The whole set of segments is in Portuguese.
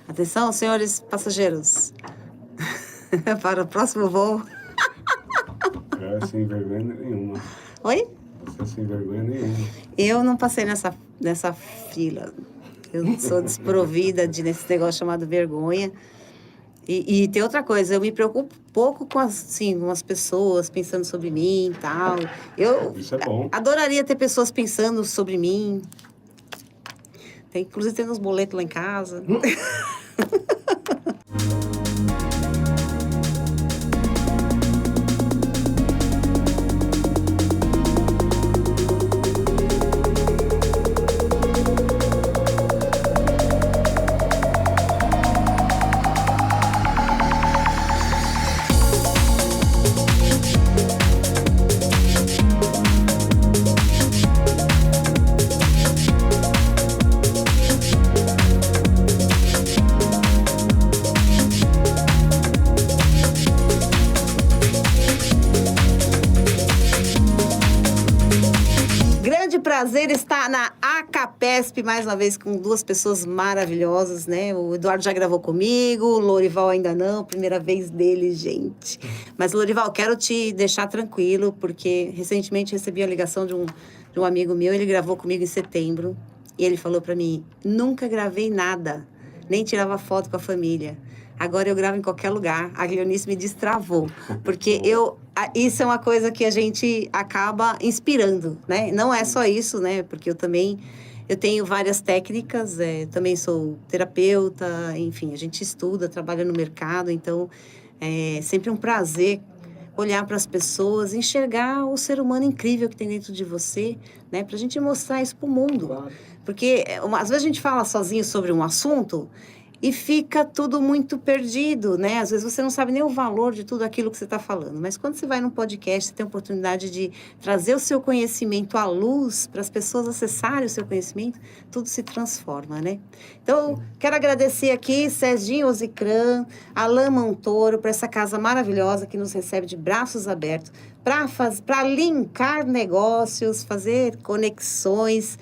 Atenção, senhores passageiros. Para o próximo voo. É sem vergonha nenhuma. Oi? Você é sem vergonha nenhuma. Eu não passei nessa fila. Eu sou desprovida desse negócio chamado vergonha. E tem outra coisa, eu me preocupo pouco com as pessoas pensando sobre mim e tal. Isso é bom. Adoraria ter pessoas pensando sobre mim. Inclusive tem uns boletos lá em casa. Prazer estar na Acapesp mais uma vez com duas pessoas maravilhosas, né? O Eduardo já gravou comigo, o Lorival ainda não, primeira vez dele, gente. Mas, Lorival, quero te deixar tranquilo, porque recentemente recebi a ligação de um amigo meu, ele gravou comigo em setembro, e ele falou pra mim, nunca gravei nada, nem tirava foto com a família. Agora eu gravo em qualquer lugar. A Leonice me destravou. Porque isso é uma coisa que a gente acaba inspirando, né? Não é só isso, né? Porque eu tenho várias técnicas, também sou terapeuta, enfim, a gente estuda, trabalha no mercado, então é sempre um prazer olhar para as pessoas, enxergar o ser humano incrível que tem dentro de você, né? Para a gente mostrar isso para o mundo. Claro. Porque às vezes a gente fala sozinho sobre um assunto e fica tudo muito perdido, né? Às vezes você não sabe nem o valor de tudo aquilo que você está falando. Mas quando você vai num podcast, você tem a oportunidade de trazer o seu conhecimento à luz, para as pessoas acessarem o seu conhecimento, tudo se transforma, né? Então, quero agradecer aqui Serginho Ozicran, Alain Montoro, por essa casa maravilhosa que nos recebe de braços abertos, para linkar negócios, fazer conexões,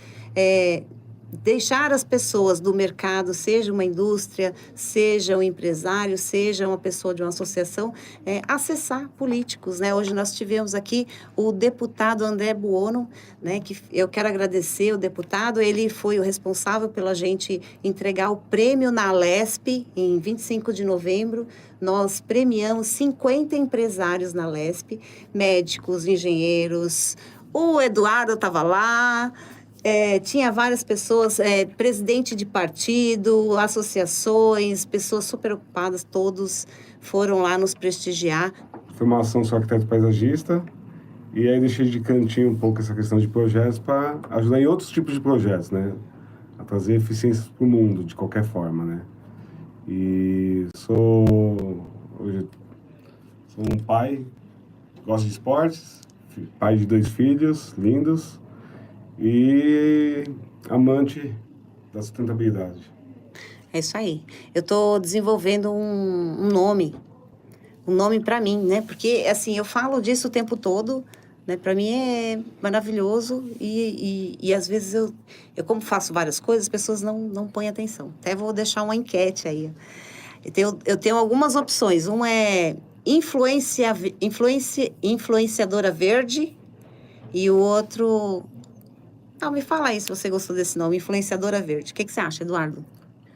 deixar as pessoas do mercado, seja uma indústria, seja um empresário, seja uma pessoa de uma associação, acessar políticos, né? Hoje nós tivemos aqui o deputado André Buono, né? Que eu quero agradecer o deputado, ele foi o responsável pela gente entregar o prêmio na Lesp em 25 de novembro. Nós premiamos 50 empresários na Lesp, médicos, engenheiros, o Eduardo estava lá. Tinha várias pessoas, presidente de partido, associações, pessoas super ocupadas, todos foram lá nos prestigiar. Formação, sou arquiteto paisagista, e aí deixei de cantinho um pouco essa questão de projetos para ajudar em outros tipos de projetos, né? A trazer eficiências para o mundo, de qualquer forma, né? E hoje sou um pai, gosto de esportes, pai de 2 filhos lindos, e amante da sustentabilidade. É isso aí. Eu estou desenvolvendo um nome para mim, né? Porque, assim, eu falo disso o tempo todo, né? Para mim é maravilhoso e às vezes eu como faço várias coisas, as pessoas não põem atenção. Até vou deixar uma enquete aí. Eu tenho algumas opções. Um é influenciadora verde e o outro... me fala aí se você gostou desse nome, influenciadora verde. O que você acha, Eduardo?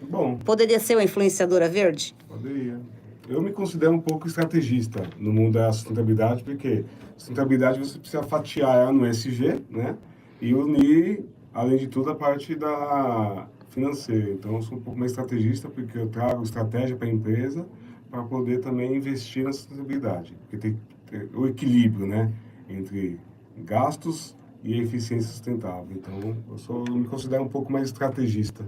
Bom. Poderia ser uma influenciadora verde? Poderia. Eu me considero um pouco estrategista no mundo da sustentabilidade, porque sustentabilidade você precisa fatiar ela no ESG, né? E unir, além de tudo, a parte da financeira. Então, eu sou um pouco mais estrategista, porque eu trago estratégia para a empresa para poder também investir na sustentabilidade. Porque tem o equilíbrio, né? Entre gastos e eficiência sustentável. Então, eu me considero um pouco mais estrategista.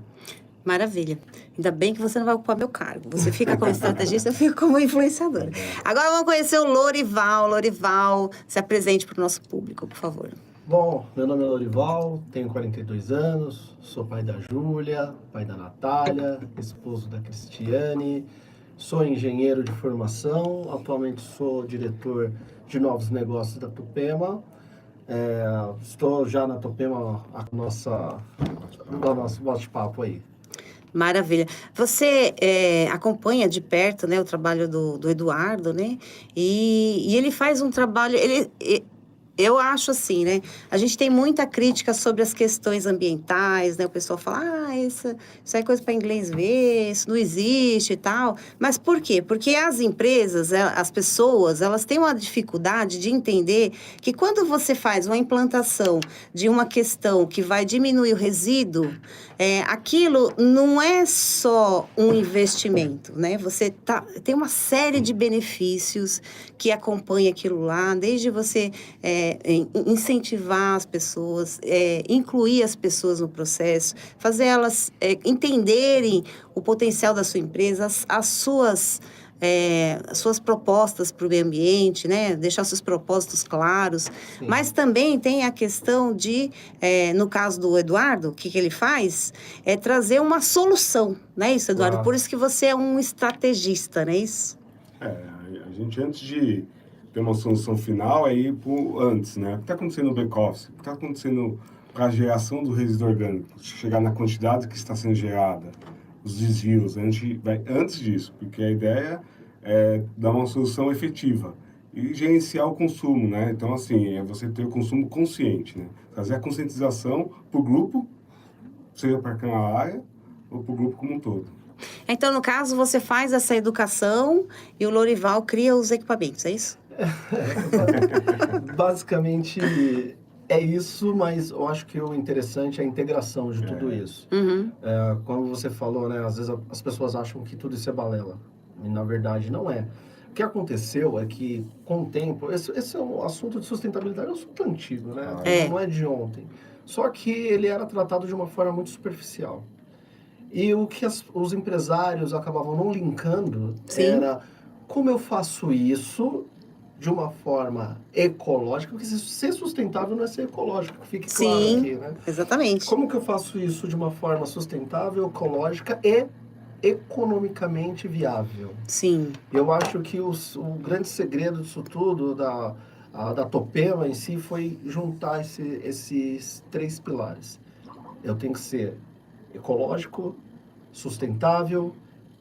Maravilha. Ainda bem que você não vai ocupar meu cargo. Você fica como estrategista, eu fico como influenciadora. Agora vamos conhecer o Lorival. Lorival, se apresente para o nosso público, por favor. Bom, meu nome é Lorival, tenho 42 anos, sou pai da Júlia, pai da Natália, esposo da Cristiane, sou engenheiro de formação, atualmente sou diretor de novos negócios da Tupema. Estou já na Tupema, nosso bate-papo aí. Maravilha. Você acompanha de perto, né, o trabalho do Eduardo, né? E ele faz um trabalho... Eu acho assim, né? A gente tem muita crítica sobre as questões ambientais, né? O pessoal fala, isso é coisa para inglês ver, isso não existe e tal. Mas por quê? Porque as empresas, as pessoas, elas têm uma dificuldade de entender que quando você faz uma implantação de uma questão que vai diminuir o resíduo, aquilo não é só um investimento, né? Você tem uma série de benefícios que acompanha aquilo lá, desde você incentivar as pessoas, incluir as pessoas no processo, fazer elas entenderem o potencial da sua empresa, as suas propostas para o meio ambiente, né? Deixar seus propósitos claros. Sim. Mas também tem a questão de, no caso do Eduardo, o que ele faz? É trazer uma solução, não é isso, Eduardo? Claro. Por isso que você é um estrategista, não é isso? A gente, antes de ter uma solução final, é ir por antes, né? O que está acontecendo no back-office? O que está acontecendo para a geração do resíduo orgânico? Chegar na quantidade que está sendo gerada, os desvios. A gente vai antes disso, porque a ideia é dar uma solução efetiva e gerenciar o consumo, né? Então, assim, é você ter o consumo consciente, né? Trazer a conscientização para o grupo, seja para aquela área ou para o grupo como um todo. Então, no caso, você faz essa educação e o Lorival cria os equipamentos, é isso? Basicamente é isso, mas eu acho que o interessante é a integração de tudo isso. Uhum. Como você falou, né? Às vezes as pessoas acham que tudo isso é balela. E na verdade não é. O que aconteceu é que, com o tempo... Esse é um assunto de sustentabilidade, é um assunto antigo, né? Não é de ontem. Só que ele era tratado de uma forma muito superficial. E o que os empresários acabavam não linkando era como eu faço isso de uma forma ecológica, porque ser sustentável não é ser ecológico, que fique claro aqui, né? Exatamente. Como que eu faço isso de uma forma sustentável, ecológica e economicamente viável? Sim. Eu acho que o grande segredo disso tudo, da Topema em si, foi juntar esses três pilares. Eu tenho que ser ecológico, sustentável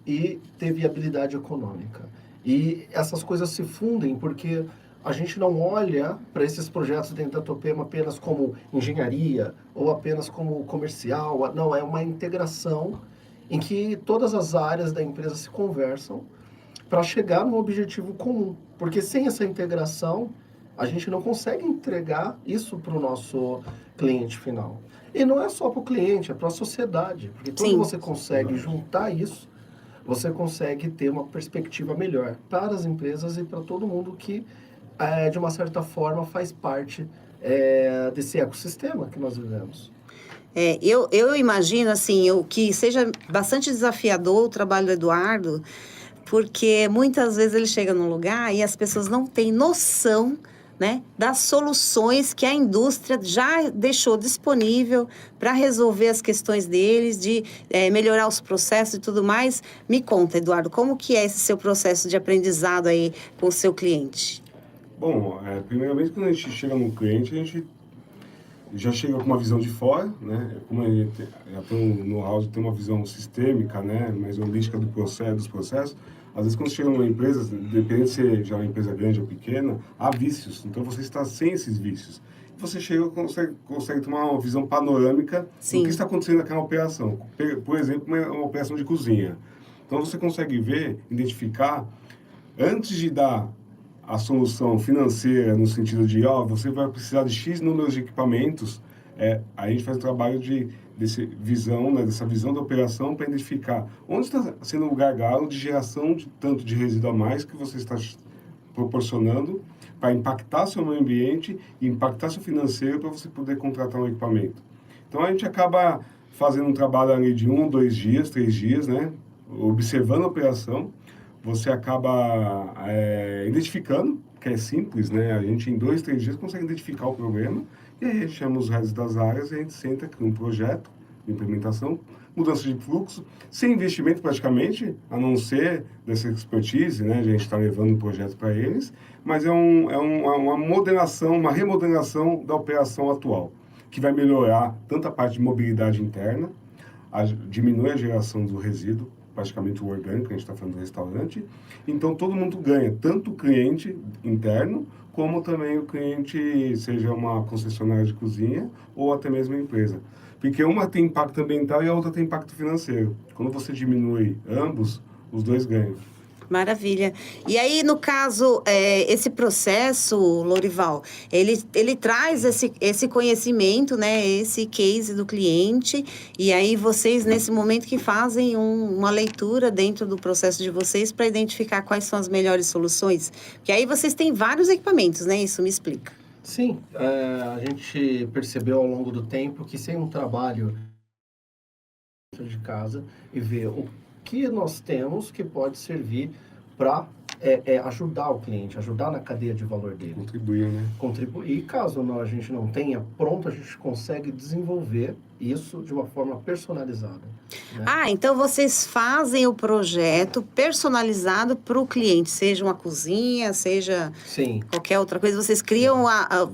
e ter viabilidade econômica. E essas coisas se fundem porque a gente não olha para esses projetos dentro da Topema apenas como engenharia ou apenas como comercial. Não, é uma integração em que todas as áreas da empresa se conversam para chegar num objetivo comum. Porque sem essa integração, a gente não consegue entregar isso para o nosso cliente final. E não é só para o cliente, é para a sociedade. Porque quando você consegue juntar isso, você consegue ter uma perspectiva melhor para as empresas e para todo mundo que, de uma certa forma, faz parte desse ecossistema que nós vivemos. Eu imagino, assim, que seja bastante desafiador o trabalho do Eduardo, porque muitas vezes ele chega num lugar e as pessoas não têm noção, né, das soluções que a indústria já deixou disponível para resolver as questões deles, de melhorar os processos e tudo mais. Me conta, Eduardo, como que é esse seu processo de aprendizado aí com o seu cliente? Bom, primeiramente, quando a gente chega no cliente, a gente já chega com uma visão de fora, né? Como a gente já tem um know-how de ter uma visão sistêmica, né, mais holística dos processos. Às vezes, quando você chega numa empresa, dependendo se é já uma empresa grande ou pequena, há vícios. Então, você está sem esses vícios. Você chega e consegue tomar uma visão panorâmica do que está acontecendo naquela operação. Por exemplo, uma operação de cozinha. Então, você consegue ver, identificar, antes de dar a solução financeira, no sentido de, você vai precisar de X números de equipamentos, a gente faz o trabalho dessa visão da operação para identificar onde está sendo o gargalo de geração de tanto de resíduo a mais que você está proporcionando para impactar seu meio ambiente e impactar seu financeiro para você poder contratar um equipamento. Então, a gente acaba fazendo um trabalho ali de 1, 2 dias, 3 dias, né? Observando a operação. Você acaba identificando, que é simples, né? A gente, em 2, 3 dias, consegue identificar o problema. E aí, a gente chama os restos das áreas e a gente senta aqui um projeto de implementação, mudança de fluxo, sem investimento praticamente, a não ser dessa expertise, né? A gente está levando o projeto para eles, mas é uma moderação, uma remodelação da operação atual, que vai melhorar tanto a parte de mobilidade interna, diminui a geração do resíduo, praticamente o orgânico, a gente está falando do restaurante. Então, todo mundo ganha, tanto o cliente interno, como também o cliente, seja uma concessionária de cozinha ou até mesmo a empresa. Porque uma tem impacto ambiental e a outra tem impacto financeiro. Quando você diminui ambos, os dois ganham. Maravilha. E aí, no caso, esse processo, Lorival, ele traz esse conhecimento, né? Esse case do cliente. E aí, vocês, nesse momento, que fazem uma leitura dentro do processo de vocês para identificar quais são as melhores soluções. Porque aí vocês têm vários equipamentos, né? Isso me explica. Sim, a gente percebeu ao longo do tempo que sem um trabalho dentro de casa e ver o que nós temos que pode servir para ajudar o cliente, ajudar na cadeia de valor dele. Contribuir, né? Contribuir. Caso a gente não tenha pronto, a gente consegue desenvolver isso de uma forma personalizada. Né? Ah, então vocês fazem o projeto personalizado para o cliente, seja uma cozinha, seja Sim. qualquer outra coisa. Vocês criam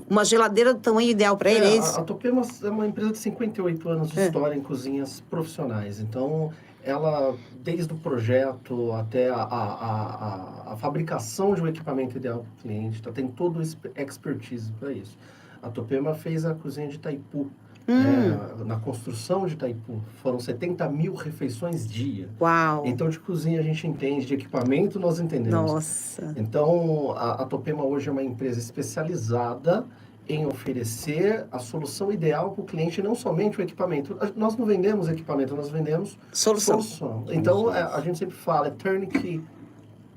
uma geladeira do tamanho ideal para ele, é isso? A Topema é uma empresa de 58 anos de história em cozinhas profissionais. Então, ela, desde o projeto até a fabricação de um equipamento ideal para o cliente, tem todo o expertise para isso. A Topema fez a cozinha de Itaipu. Na construção de Itaipu, foram 70 mil refeições dia. Uau! Então, de cozinha a gente entende, de equipamento nós entendemos. Nossa! Então, a Topema hoje é uma empresa especializada em oferecer a solução ideal para o cliente, não somente o equipamento. Nós não vendemos equipamento, nós vendemos solução. Então, a gente sempre fala, é turnkey.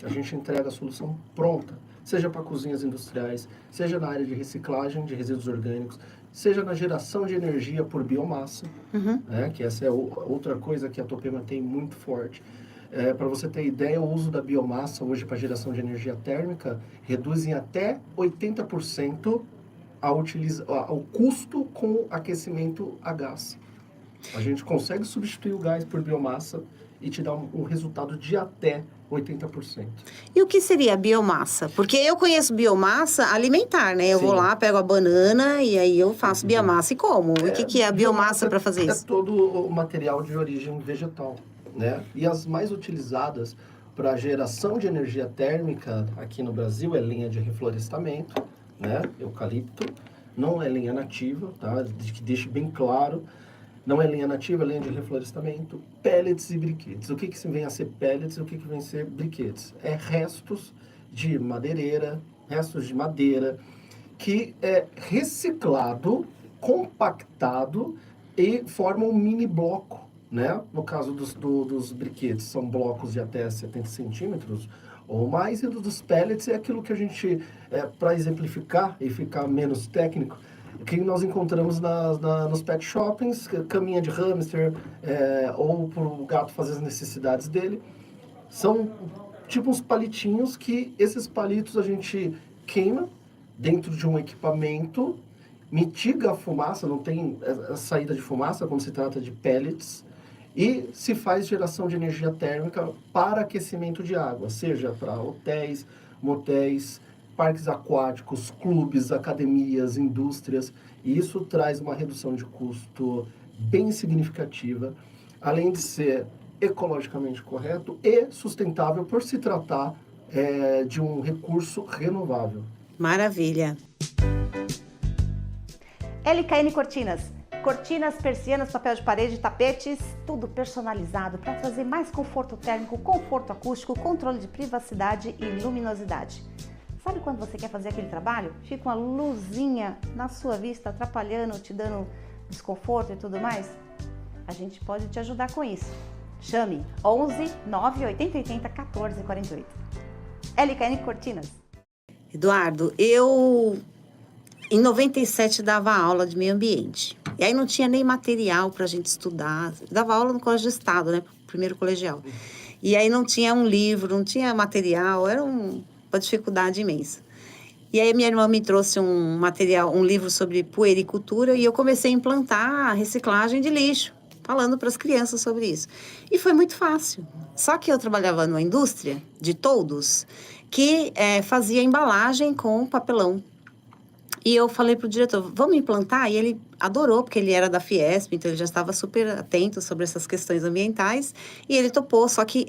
A gente entrega a solução pronta, seja para cozinhas industriais, seja na área de reciclagem de resíduos orgânicos, seja na geração de energia por biomassa, né, que essa é outra coisa que a Topema tem muito forte. Para você ter ideia, o uso da biomassa hoje para geração de energia térmica reduz em até 80% o custo com aquecimento a gás. A gente consegue substituir o gás por biomassa e te dar um resultado de até 80%. E o que seria a biomassa? Porque eu conheço biomassa alimentar, né? Eu vou lá, pego a banana e aí eu faço biomassa e como. E o que é a biomassa para fazer isso? É todo o material de origem vegetal, né? E as mais utilizadas para geração de energia térmica aqui no Brasil é linha de reflorestamento, né? Eucalipto. Não é linha nativa, tá? Que deixe bem claro. Não é linha nativa, é linha de reflorestamento, pellets e briquetes. O que vem a ser pellets e o que vem a ser briquetes? É restos de madeireira, restos de madeira, que é reciclado, compactado e forma um mini bloco, né? No caso dos briquetes, são blocos de até 70 centímetros ou mais, e dos pellets é aquilo que a gente, para exemplificar e ficar menos técnico, que nós encontramos nos pet shoppings, caminha de hamster, ou para o gato fazer as necessidades dele. São tipo uns palitinhos que esses palitos a gente queima dentro de um equipamento, mitiga a fumaça, não tem a saída de fumaça quando se trata de pellets, e se faz geração de energia térmica para aquecimento de água, seja para hotéis, motéis, parques aquáticos, clubes, academias, indústrias, e isso traz uma redução de custo bem significativa, além de ser ecologicamente correto e sustentável por se tratar de um recurso renovável. Maravilha! LKN Cortinas. Cortinas, persianas, papel de parede, tapetes, tudo personalizado para trazer mais conforto térmico, conforto acústico, controle de privacidade e luminosidade. Sabe quando você quer fazer aquele trabalho? Fica uma luzinha na sua vista, atrapalhando, te dando desconforto e tudo mais? A gente pode te ajudar com isso. Chame 11 980 80 14 48. LKN Cortinas. Eduardo, eu em 97 dava aula de meio ambiente. E aí não tinha nem material para a gente estudar. Eu dava aula no colégio de estado, né? Primeiro colegial. E aí não tinha um livro, não tinha material, era uma dificuldade imensa. E aí minha irmã me trouxe um material, um livro sobre puericultura e eu comecei a implantar a reciclagem de lixo, falando para as crianças sobre isso. E foi muito fácil. Só que eu trabalhava numa indústria de toldos que fazia embalagem com papelão. E eu falei pro diretor, vamos implantar? E ele adorou, porque ele era da Fiesp, então ele já estava super atento sobre essas questões ambientais. E ele topou, só que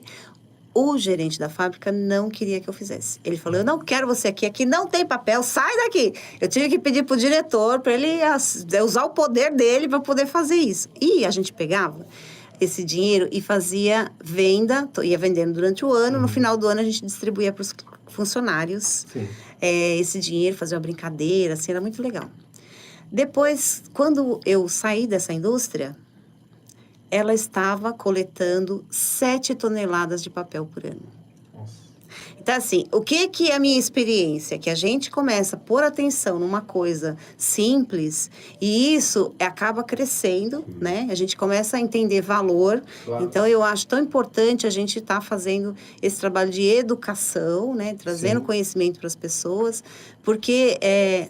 o gerente da fábrica não queria que eu fizesse. Ele falou, eu não quero você aqui, aqui não tem papel, sai daqui. Eu tive que pedir pro diretor para ele usar o poder dele para poder fazer isso. E a gente pegava esse dinheiro e fazia venda, ia vendendo durante o ano, no final do ano a gente distribuía para os funcionários esse dinheiro, fazia uma brincadeira, assim, era muito legal. Depois, quando eu saí dessa indústria, ela estava coletando 7 toneladas de papel por ano. Então, assim, o que é a minha experiência? Que a gente começa a pôr atenção numa coisa simples e isso acaba crescendo, né? A gente começa a entender valor. Claro. Então, eu acho tão importante a gente estar fazendo esse trabalho de educação, né? Trazendo conhecimento para as pessoas, porque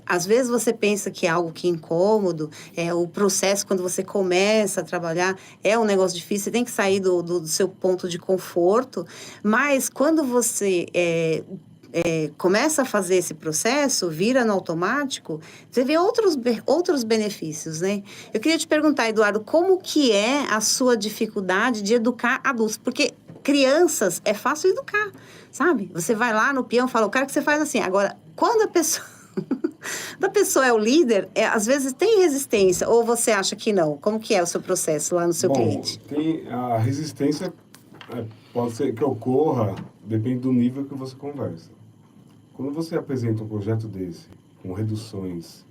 às vezes você pensa que é algo que é incômodo, o processo, quando você começa a trabalhar, é um negócio difícil, você tem que sair do seu ponto de conforto, mas quando você começa a fazer esse processo, vira no automático, você vê outros benefícios, né? Eu queria te perguntar, Eduardo, como que é a sua dificuldade de educar adultos? Porque crianças é fácil educar, sabe? Você vai lá no peão e fala, eu quero que você faz assim. Agora, quando a pessoa é o líder, às vezes tem resistência, ou você acha que não? Como que é o seu processo lá no seu cliente? Tem a resistência, pode ser que ocorra, depende do nível que você conversa. Quando você apresenta um projeto desse, com reduções,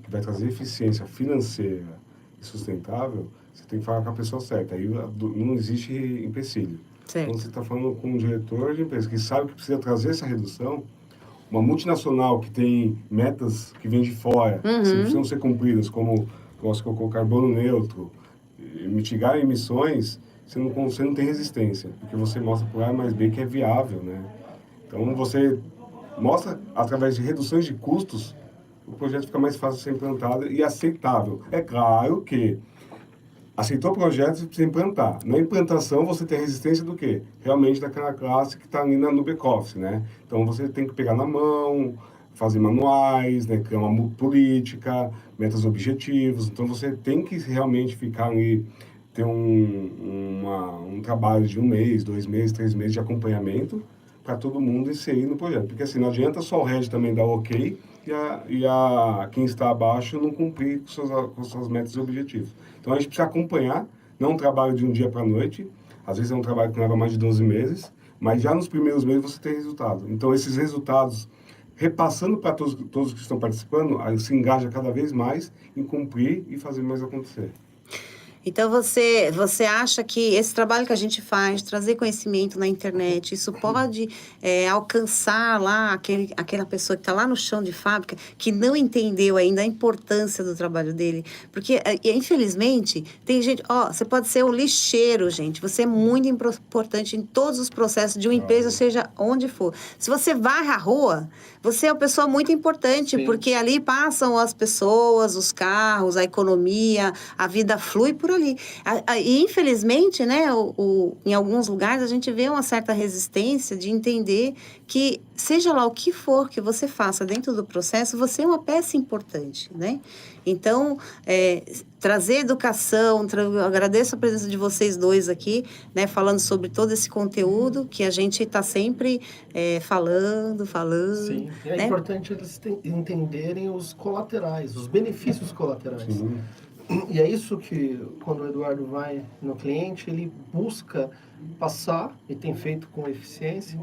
que vai trazer eficiência financeira e sustentável, você tem que falar com a pessoa certa. Aí não existe empecilho. Certo. Quando você está falando com um diretor de empresa que sabe que precisa trazer essa redução, uma multinacional que tem metas que vêm de fora, que precisam ser cumpridas, como o carbono neutro, mitigar emissões, você não tem resistência, porque você mostra por A mais B que é viável, né? Então, você mostra, através de reduções de custos, o projeto fica mais fácil de ser implantado e aceitável. É claro que aceitou o projeto, você precisa implantar. Na implantação, você tem a resistência do quê? Realmente daquela classe que está ali no back-office, né? Então, você tem que pegar na mão, fazer manuais, né? Criar uma política, metas objetivos. Então, você tem que realmente ficar ali, ter um trabalho de 1 mês, 2 meses, 3 meses de acompanhamento para todo mundo inserir no projeto. Porque assim, não adianta só o RED também dar ok e quem está abaixo não cumprir com suas metas e objetivos. Então a gente precisa acompanhar, não é um trabalho de um dia para a noite, às vezes é um trabalho que leva mais de 12 meses, mas já nos primeiros meses você tem resultado. Então esses resultados, repassando para todos que estão participando, se engaja cada vez mais em cumprir e fazer mais acontecer. Então, você acha que esse trabalho que a gente faz, trazer conhecimento na internet, isso pode alcançar lá aquela pessoa que está lá no chão de fábrica, que não entendeu ainda a importância do trabalho dele? Porque, infelizmente, tem gente... você pode ser o lixeiro, gente. Você é muito importante em todos os processos de uma empresa, seja onde for. Se você varre a rua, você é uma pessoa muito importante, porque ali passam as pessoas, os carros, a economia, a vida flui por ali. E, infelizmente, né, em alguns lugares a gente vê uma certa resistência de entender que, seja lá o que for que você faça dentro do processo, você é uma peça importante, né? Então, trazer educação, eu agradeço a presença de vocês dois aqui, né, falando sobre todo esse conteúdo que a gente está sempre falando. Sim, é importante eles entenderem os colaterais, os benefícios colaterais. Sim. E é isso que, quando o Eduardo vai no cliente, ele busca passar, e tem feito com eficiência,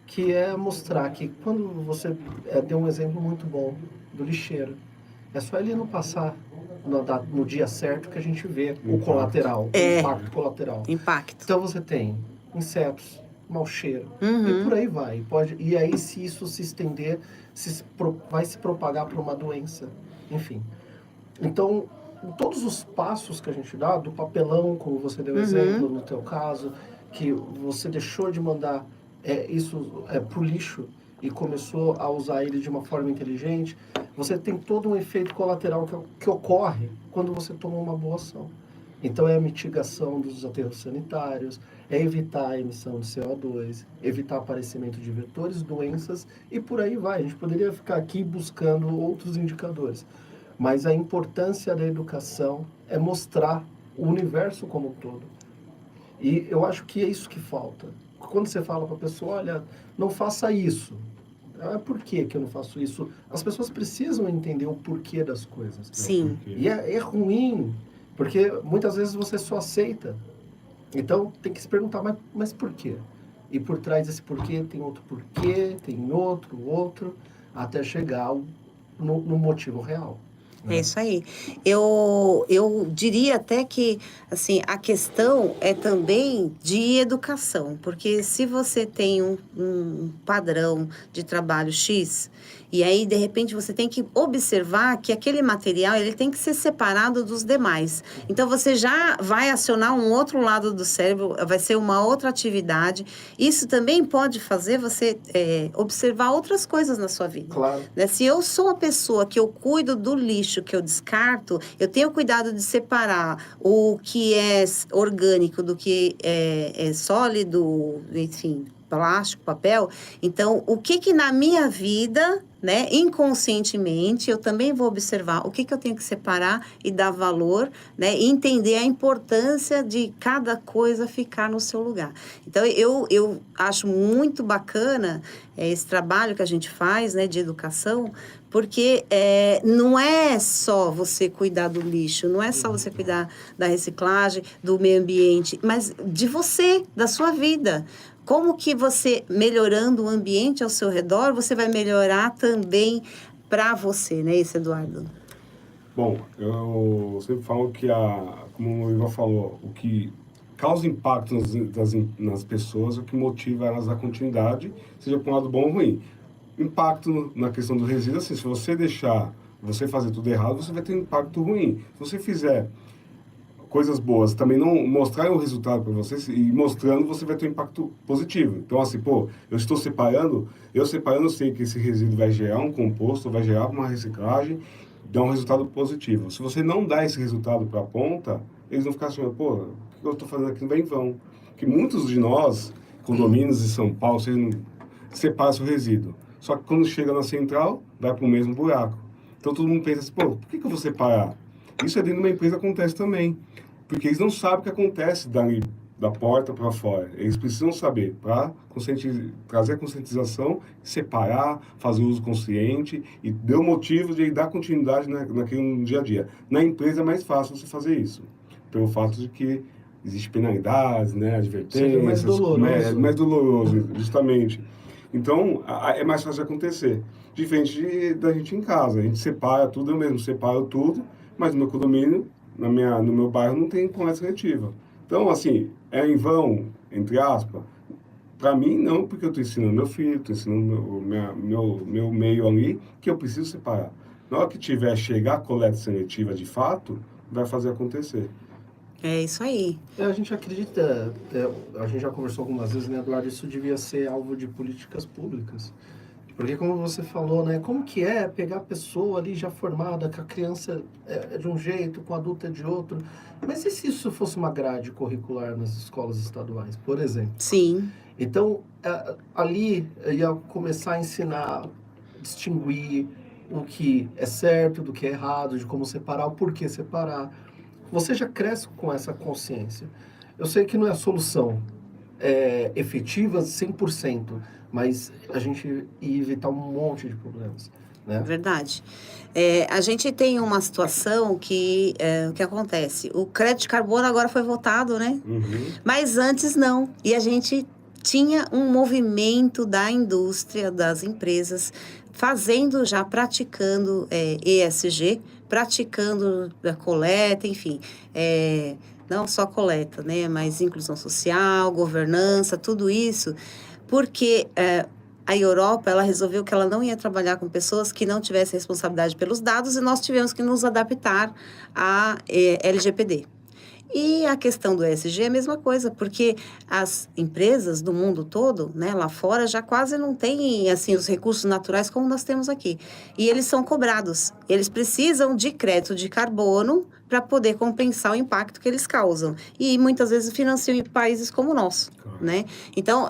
que é mostrar que quando você deu um exemplo muito bom do lixeiro, é só ele não passar no dia certo que a gente vê o colateral, o impacto colateral. Então você tem insetos, mau cheiro, e por aí vai. E aí, se isso se estender, vai se propagar para uma doença, enfim. Então, todos os passos que a gente dá, do papelão, como você deu exemplo no teu caso, que você deixou de mandar isso pro lixo e começou a usar ele de uma forma inteligente, você tem todo um efeito colateral que ocorre quando você toma uma boa ação. Então, é a mitigação dos aterros sanitários, é evitar a emissão de CO2, evitar aparecimento de vetores, doenças e por aí vai. A gente poderia ficar aqui buscando outros indicadores, mas a importância da educação é mostrar o universo como um todo. E eu acho que é isso que falta. Quando você fala para a pessoa, olha, não faça isso. Por que eu não faço isso? As pessoas precisam entender o porquê das coisas. Sim. E é ruim, porque muitas vezes você só aceita. Então, tem que se perguntar, mas por quê? E por trás desse porquê tem outro porquê, tem outro, até chegar no motivo real. É isso aí. Eu diria até que, assim, a questão é também de educação, porque se você tem um padrão de trabalho X, e aí, de repente, você tem que observar que aquele material, ele tem que ser separado dos demais. Então, você já vai acionar um outro lado do cérebro, vai ser uma outra atividade. Isso também pode fazer você observar outras coisas na sua vida. Claro. Né? Se eu sou uma pessoa que eu cuido do lixo que eu descarto, eu tenho cuidado de separar o que é orgânico do que é sólido, enfim, plástico, papel. Então, o que na minha vida, né, inconscientemente, eu também vou observar o que eu tenho que separar e dar valor, né, e entender a importância de cada coisa ficar no seu lugar. Então, eu acho muito bacana esse trabalho que a gente faz, né, de educação, porque não é só você cuidar do lixo, não é só você cuidar da reciclagem, do meio ambiente, mas de você, da sua vida. Como que você, melhorando o ambiente ao seu redor, você vai melhorar também para você, né, isso, Eduardo? Bom, eu sempre falo que, como o Ivan falou, o que causa impacto nas pessoas, o que motiva elas à continuidade, seja para um lado bom ou ruim. Impacto na questão do resíduo, assim, se você fazer tudo errado, você vai ter um impacto ruim. Se você fizer coisas boas, também não mostrar o resultado para vocês, e mostrando, você vai ter um impacto positivo. Então, assim, eu estou separando, eu sei que esse resíduo vai gerar um composto, vai gerar uma reciclagem, dá um resultado positivo. Se você não dá esse resultado para a ponta, eles vão ficar assim, o que eu estou fazendo aqui não vai em vão. Que muitos de nós, condomínios de São Paulo, vocês não separam seu resíduo. Só que quando chega na central, vai para o mesmo buraco. Então, todo mundo pensa assim, por que eu vou separar? Isso dentro de uma empresa acontece também. Porque eles não sabem o que acontece da porta para fora. Eles precisam saber para trazer a conscientização, separar, fazer o uso consciente e dar motivo de dar continuidade naquilo no dia a dia. Na empresa é mais fácil você fazer isso, pelo fato de que existem penalidades, né, advertências. É mais doloroso. Mais doloroso, justamente. Então, é mais fácil de acontecer. Diferente da gente em casa. A gente separa tudo, eu mesmo separo tudo, mas no meu condomínio, no meu bairro, não tem coleta seletiva. Então, assim, é em vão, entre aspas. Para mim, não, porque eu estou ensinando meu filho, estou ensinando meu meio ali, que eu preciso separar. Na hora que chegar a coleta seletiva de fato, vai fazer acontecer. É isso aí. A gente acredita, a gente já conversou algumas vezes, né, Eduardo, isso devia ser alvo de políticas públicas. Porque, como você falou, né, como que é pegar a pessoa ali já formada, que a criança é de um jeito, com o adulto é de outro. Mas e se isso fosse uma grade curricular nas escolas estaduais, por exemplo? Sim. Então, ali ia começar a ensinar, distinguir o que é certo do que é errado, de como separar, o porquê separar. Você já cresce com essa consciência. Eu sei que não é a solução efetiva 100%, mas a gente ia evitar um monte de problemas, né? Verdade. A gente tem uma situação que o que acontece? O crédito de carbono agora foi votado, né? Uhum. Mas antes não. E a gente tinha um movimento da indústria, das empresas, praticando ESG, praticando a coleta, enfim, não só coleta, né, mas inclusão social, governança, tudo isso, porque a Europa, ela resolveu que ela não ia trabalhar com pessoas que não tivessem responsabilidade pelos dados, e nós tivemos que nos adaptar à LGPD. E a questão do ESG é a mesma coisa, porque as empresas do mundo todo, né, lá fora, já quase não têm, assim, os recursos naturais como nós temos aqui. E eles são cobrados. Eles precisam de crédito de carbono para poder compensar o impacto que eles causam. E muitas vezes financiam em países como o nosso, né? Então,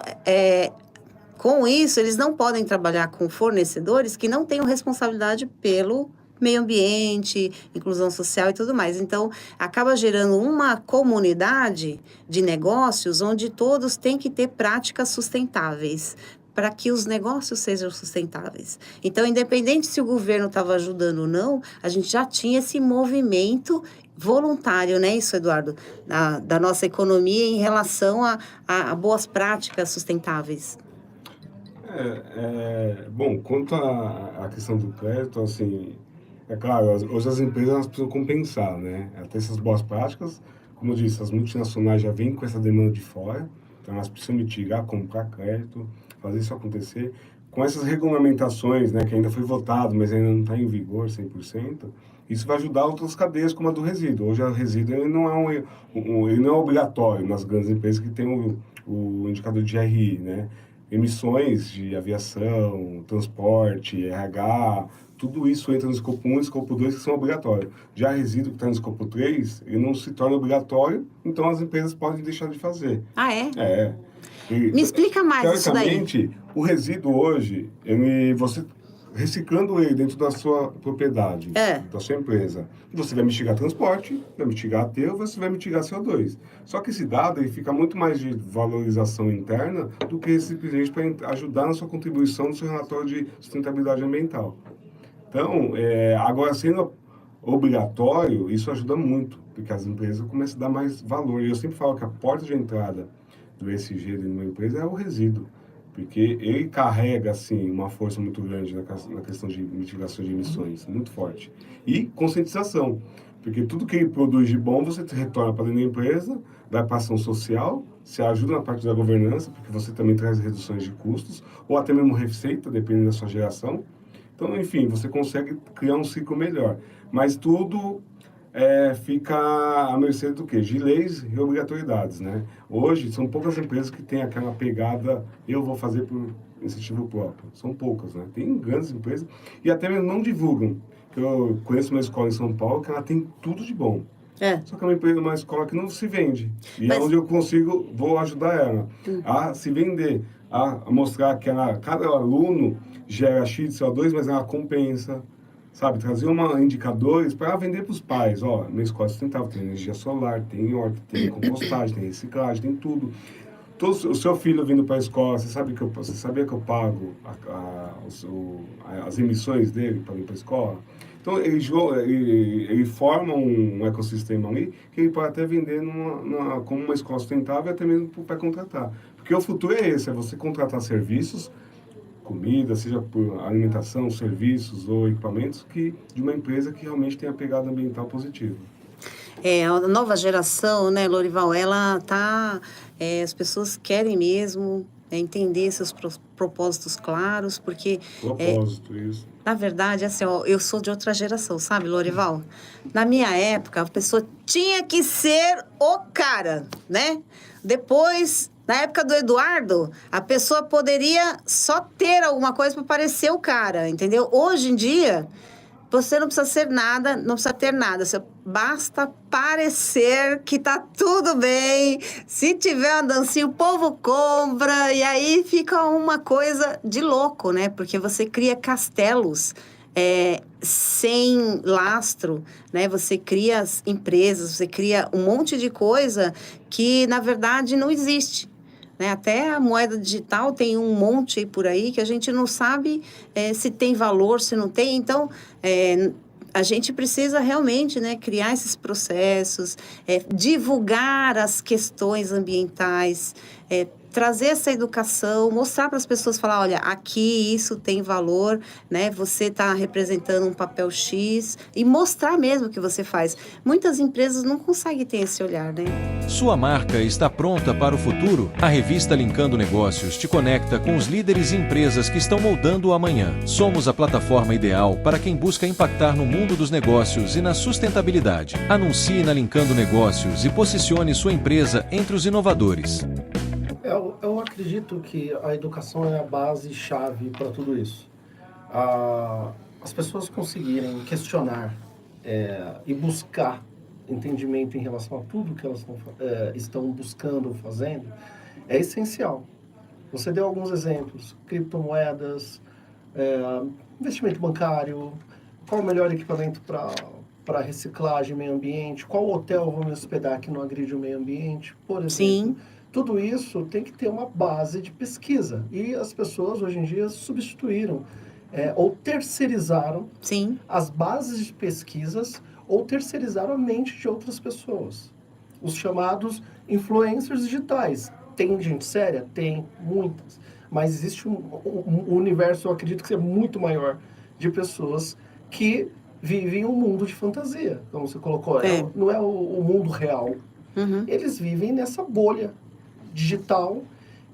com isso, eles não podem trabalhar com fornecedores que não tenham responsabilidade pelo meio ambiente, inclusão social e tudo mais. Então, acaba gerando uma comunidade de negócios onde todos têm que ter práticas sustentáveis para que os negócios sejam sustentáveis. Então, independente se o governo estava ajudando ou não, a gente já tinha esse movimento voluntário, né, isso, Eduardo, da nossa economia em relação a boas práticas sustentáveis. Bom, quanto à questão do crédito, assim, é claro, hoje as empresas elas precisam compensar, né? Até essas boas práticas, como eu disse, as multinacionais já vêm com essa demanda de fora, então elas precisam mitigar, comprar crédito, fazer isso acontecer. Com essas regulamentações, né, que ainda foi votado, mas ainda não está em vigor 100%, isso vai ajudar outras cadeias, como a do resíduo. Hoje, o resíduo ele não é ele não é obrigatório nas grandes empresas que tem o indicador de GRI, né? Emissões de aviação, transporte, RH, tudo isso entra no escopo 1 e escopo 2 que são obrigatórios. Já resíduo que está no escopo 3, ele não se torna obrigatório, então as empresas podem deixar de fazer. Ah, é? É. Me explica mais isso daí. Teoricamente, o resíduo hoje, você reciclando ele dentro da sua propriedade, da sua empresa, você vai mitigar transporte, vai mitigar aterro, você vai mitigar CO2. Só que esse dado ele fica muito mais de valorização interna do que simplesmente para ajudar na sua contribuição no seu relatório de sustentabilidade ambiental. Então, agora sendo obrigatório, isso ajuda muito, porque as empresas começam a dar mais valor. E eu sempre falo que a porta de entrada do ESG dentro de uma empresa é o resíduo, porque ele carrega, assim, uma força muito grande na questão de mitigação de emissões, muito forte. E conscientização, porque tudo que ele produz de bom, você retorna para dentro da empresa, vai para a ação social, se ajuda na parte da governança, porque você também traz reduções de custos, ou até mesmo receita, dependendo da sua geração. Então, enfim, você consegue criar um ciclo melhor. Mas tudo fica à mercê do quê? De leis e obrigatoriedades, né? Hoje, são poucas empresas que têm aquela pegada, eu vou fazer por incentivo próprio. São poucas, né? Tem grandes empresas e até mesmo não divulgam. Eu conheço uma escola em São Paulo que ela tem tudo de bom. Só que é uma escola que não se vende. E é onde eu vou ajudar ela a se vender, a mostrar que cada aluno gera X de CO2, mas ela compensa, sabe? Trazer indicadores para vender para os pais. Ó, minha escola sustentável tem energia solar, tem horta, tem compostagem, tem reciclagem, tem tudo. O seu filho vindo para a escola, você sabia que eu pago as emissões dele para vir para a escola? Então, ele forma um ecossistema ali que ele pode até vender como uma escola sustentável e até mesmo para contratar. Porque o futuro é esse, é você contratar serviços, comida, seja por alimentação, serviços ou equipamentos, de uma empresa que realmente tenha pegada ambiental positiva. A nova geração, né, Lorival, ela tá... as pessoas querem mesmo entender seus propósitos claros, porque... Isso. Na verdade, assim, eu sou de outra geração, sabe, Lorival? Na minha época, a pessoa tinha que ser o cara, né? Depois... Na época do Eduardo, a pessoa poderia só ter alguma coisa para parecer o cara, entendeu? Hoje em dia, você não precisa ser nada, não precisa ter nada. Basta parecer que tá tudo bem. Se tiver uma dancinha, o povo compra. E aí fica uma coisa de louco, né? Porque você cria castelos sem lastro, né? Você cria empresas, você cria um monte de coisa que, na verdade, não existe. Né? Até a moeda digital tem um monte aí por aí que a gente não sabe se tem valor, se não tem. Então, a gente precisa realmente, né, criar esses processos, divulgar as questões ambientais, trazer essa educação, mostrar para as pessoas, falar, olha, aqui isso tem valor, né? Você está representando um papel X e mostrar mesmo o que você faz. Muitas empresas não conseguem ter esse olhar, né? Sua marca está pronta para o futuro? A revista Linkando Negócios te conecta com os líderes e empresas que estão moldando o amanhã. Somos a plataforma ideal para quem busca impactar no mundo dos negócios e na sustentabilidade. Anuncie na Linkando Negócios e posicione sua empresa entre os inovadores. Eu acredito que a educação é a base-chave para tudo isso. As pessoas conseguirem questionar e buscar entendimento em relação a tudo que elas estão buscando ou fazendo é essencial. Você deu alguns exemplos, criptomoedas, investimento bancário, qual o melhor equipamento para reciclagem, meio ambiente, qual hotel eu vou me hospedar que não agride o meio ambiente, por exemplo. Sim. Tudo isso tem que ter uma base de pesquisa. E as pessoas, hoje em dia, substituíram ou terceirizaram Sim. as bases de pesquisas ou terceirizaram a mente de outras pessoas. Os chamados influencers digitais. Tem gente séria? Tem, muitas. Mas existe um universo, eu acredito que é muito maior, de pessoas que vivem um mundo de fantasia, como você colocou. Não é o mundo real. Uhum. Eles vivem nessa bolha digital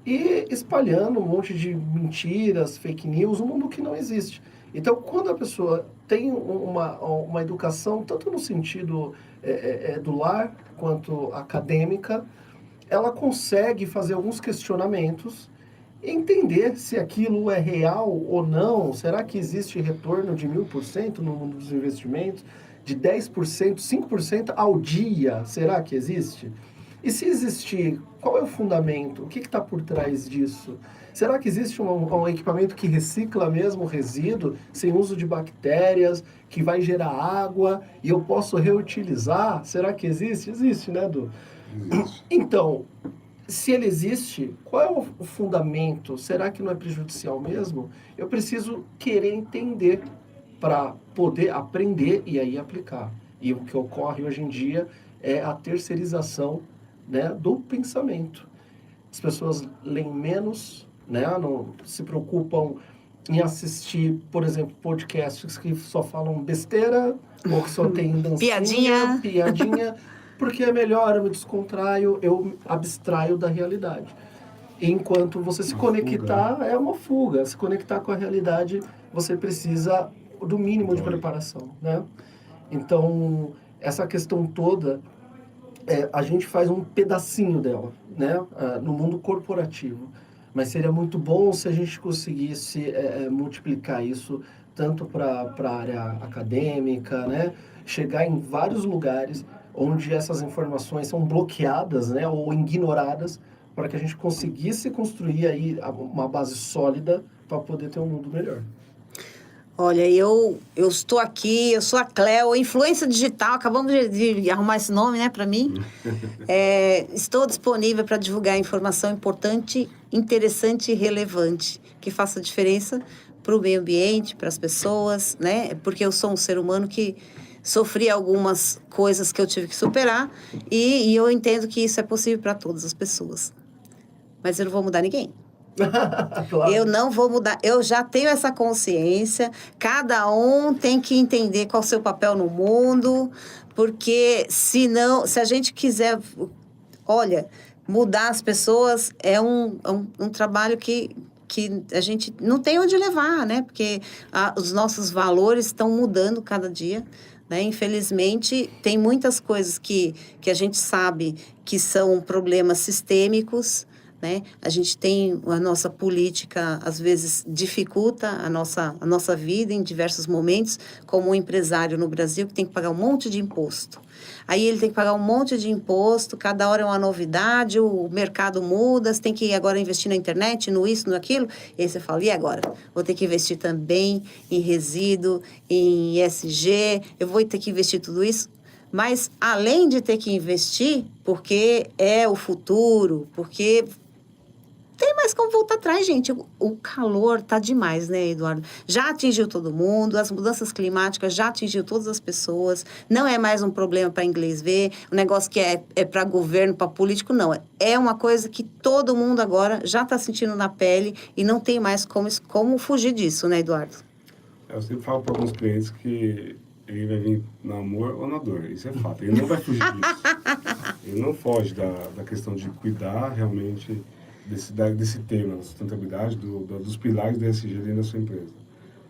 e espalhando um monte de mentiras, fake news, um mundo que não existe. Então, quando a pessoa tem uma educação, tanto no sentido do lar quanto acadêmica, ela consegue fazer alguns questionamentos, entender se aquilo é real ou não. Será que existe retorno de 1000% no mundo dos investimentos? De 10%, 5% ao dia? Será que existe? E se existir, qual é o fundamento? O que está por trás disso? Será que existe um equipamento que recicla mesmo o resíduo, sem uso de bactérias, que vai gerar água e eu posso reutilizar? Será que existe? Existe, né, Edu? Existe. Então, se ele existe, qual é o fundamento? Será que não é prejudicial mesmo? Eu preciso querer entender para poder aprender e aí aplicar. E o que ocorre hoje em dia é a terceirização, né, do pensamento. As pessoas leem menos, né, não se preocupam em assistir, por exemplo, podcasts que só falam besteira ou que só tem dancinha, piadinha, porque é melhor, eu me descontraio, eu abstraio da realidade. Enquanto você se conectar, é uma fuga. Se conectar com a realidade, você precisa do mínimo de preparação, né? Então, essa questão toda, a gente faz um pedacinho dela, né? No mundo corporativo. Mas seria muito bom se a gente conseguisse multiplicar isso tanto para a área acadêmica, né? Chegar em vários lugares onde essas informações são bloqueadas, né? Ou ignoradas, para que a gente conseguisse construir aí uma base sólida para poder ter um mundo melhor. Olha, eu estou aqui, eu sou a Cleo, influência digital, acabamos de arrumar esse nome, né, para mim. Estou disponível para divulgar informação importante, interessante e relevante, que faça diferença para o meio ambiente, para as pessoas, né? Porque eu sou um ser humano que sofri algumas coisas que eu tive que superar e eu entendo que isso é possível para todas as pessoas. Mas eu não vou mudar ninguém. Claro. Eu não vou mudar, eu já tenho essa consciência, cada um tem que entender qual é o seu papel no mundo, porque se a gente quiser, olha, mudar as pessoas é um trabalho que a gente não tem onde levar, né? Porque os nossos valores estão mudando cada dia, né? Infelizmente, tem muitas coisas que a gente sabe que são problemas sistêmicos, né? A gente tem a nossa política, às vezes, dificulta a nossa vida em diversos momentos, como um empresário no Brasil que tem que pagar um monte de imposto. Aí ele tem que pagar um monte de imposto, cada hora é uma novidade, o mercado muda, você tem que agora investir na internet, no isso, no aquilo. E aí você fala, e agora? Vou ter que investir também em resíduo, em ESG, eu vou ter que investir tudo isso. Mas, além de ter que investir, porque é o futuro, porque tem mais como voltar atrás, gente. O calor tá demais, né, Eduardo? Já atingiu todo mundo, as mudanças climáticas já atingiu todas as pessoas. Não é mais um problema para inglês ver, um negócio que é para governo, para político, não. É uma coisa que todo mundo agora já está sentindo na pele e não tem mais como fugir disso, né, Eduardo? Eu sempre falo para alguns clientes que ele vai vir no amor ou na dor. Isso é fato. Ele não vai fugir disso. Ele não foge da questão de cuidar realmente desse tema, da sustentabilidade, dos pilares da ESG dentro da sua empresa.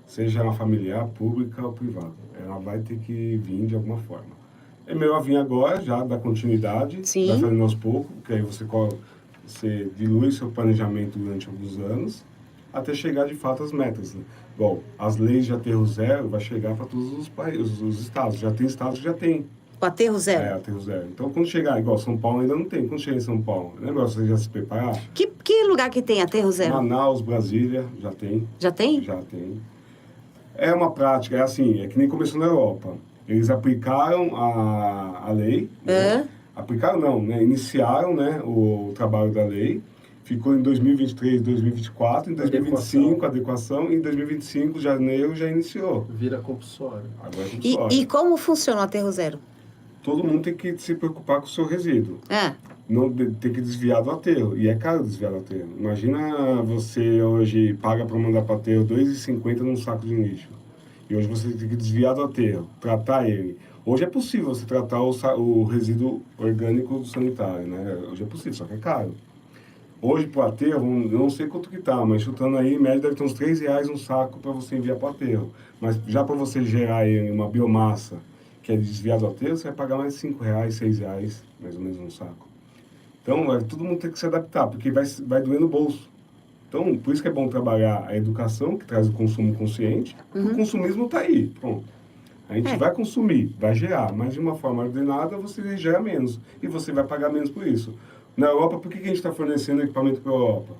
Seja uma familiar, pública ou privada. Ela vai ter que vir de alguma forma. É melhor vir agora, já dar continuidade, Sim. vai fazendo aos poucos, porque aí você dilui seu planejamento durante alguns anos, até chegar de fato às metas. Né? Bom, as leis de aterro zero vai chegar para todos os países, os estados. Já tem estados que já tem. O aterro zero? É, aterro zero. Então, quando chegar, igual São Paulo ainda não tem. Quando chegar em São Paulo, é melhor você já se preparar. Que lugar que tem aterro zero? Manaus, Brasília, já tem. Já tem? Já tem. É uma prática, é assim, é que nem começou na Europa. Eles aplicaram a lei. Né? Aplicaram não, né? Iniciaram, né, o trabalho da lei. Ficou em 2023, 2024, em 2025 a adequação, e em 2025, janeiro, já iniciou. Vira compulsório. Agora é compulsório. E como funciona o aterro zero? Todo mundo tem que se preocupar com o seu resíduo. É. Não tem que desviar do aterro. E é caro desviar do aterro. Imagina você hoje paga para mandar para o aterro R$ 2,50 num saco de lixo. E hoje você tem que desviar do aterro, tratar ele. Hoje é possível você tratar o resíduo orgânico do sanitário, né? Hoje é possível, só que é caro. Hoje, para o aterro, eu não sei quanto que tá, mas chutando aí, em média deve ter uns R$3 um saco para você enviar para o aterro. Mas já para você gerar aí uma biomassa que é desviado do aterro, você vai pagar mais R$5, R$6, mais ou menos um saco. Então, todo mundo tem que se adaptar, porque vai doer no bolso. Então, por isso que é bom trabalhar a educação, que traz o consumo consciente. O consumismo está aí, pronto. A gente vai consumir, vai gerar, mas de uma forma ordenada você gera menos. E você vai pagar menos por isso. Na Europa, por que a gente está fornecendo equipamento para a Europa?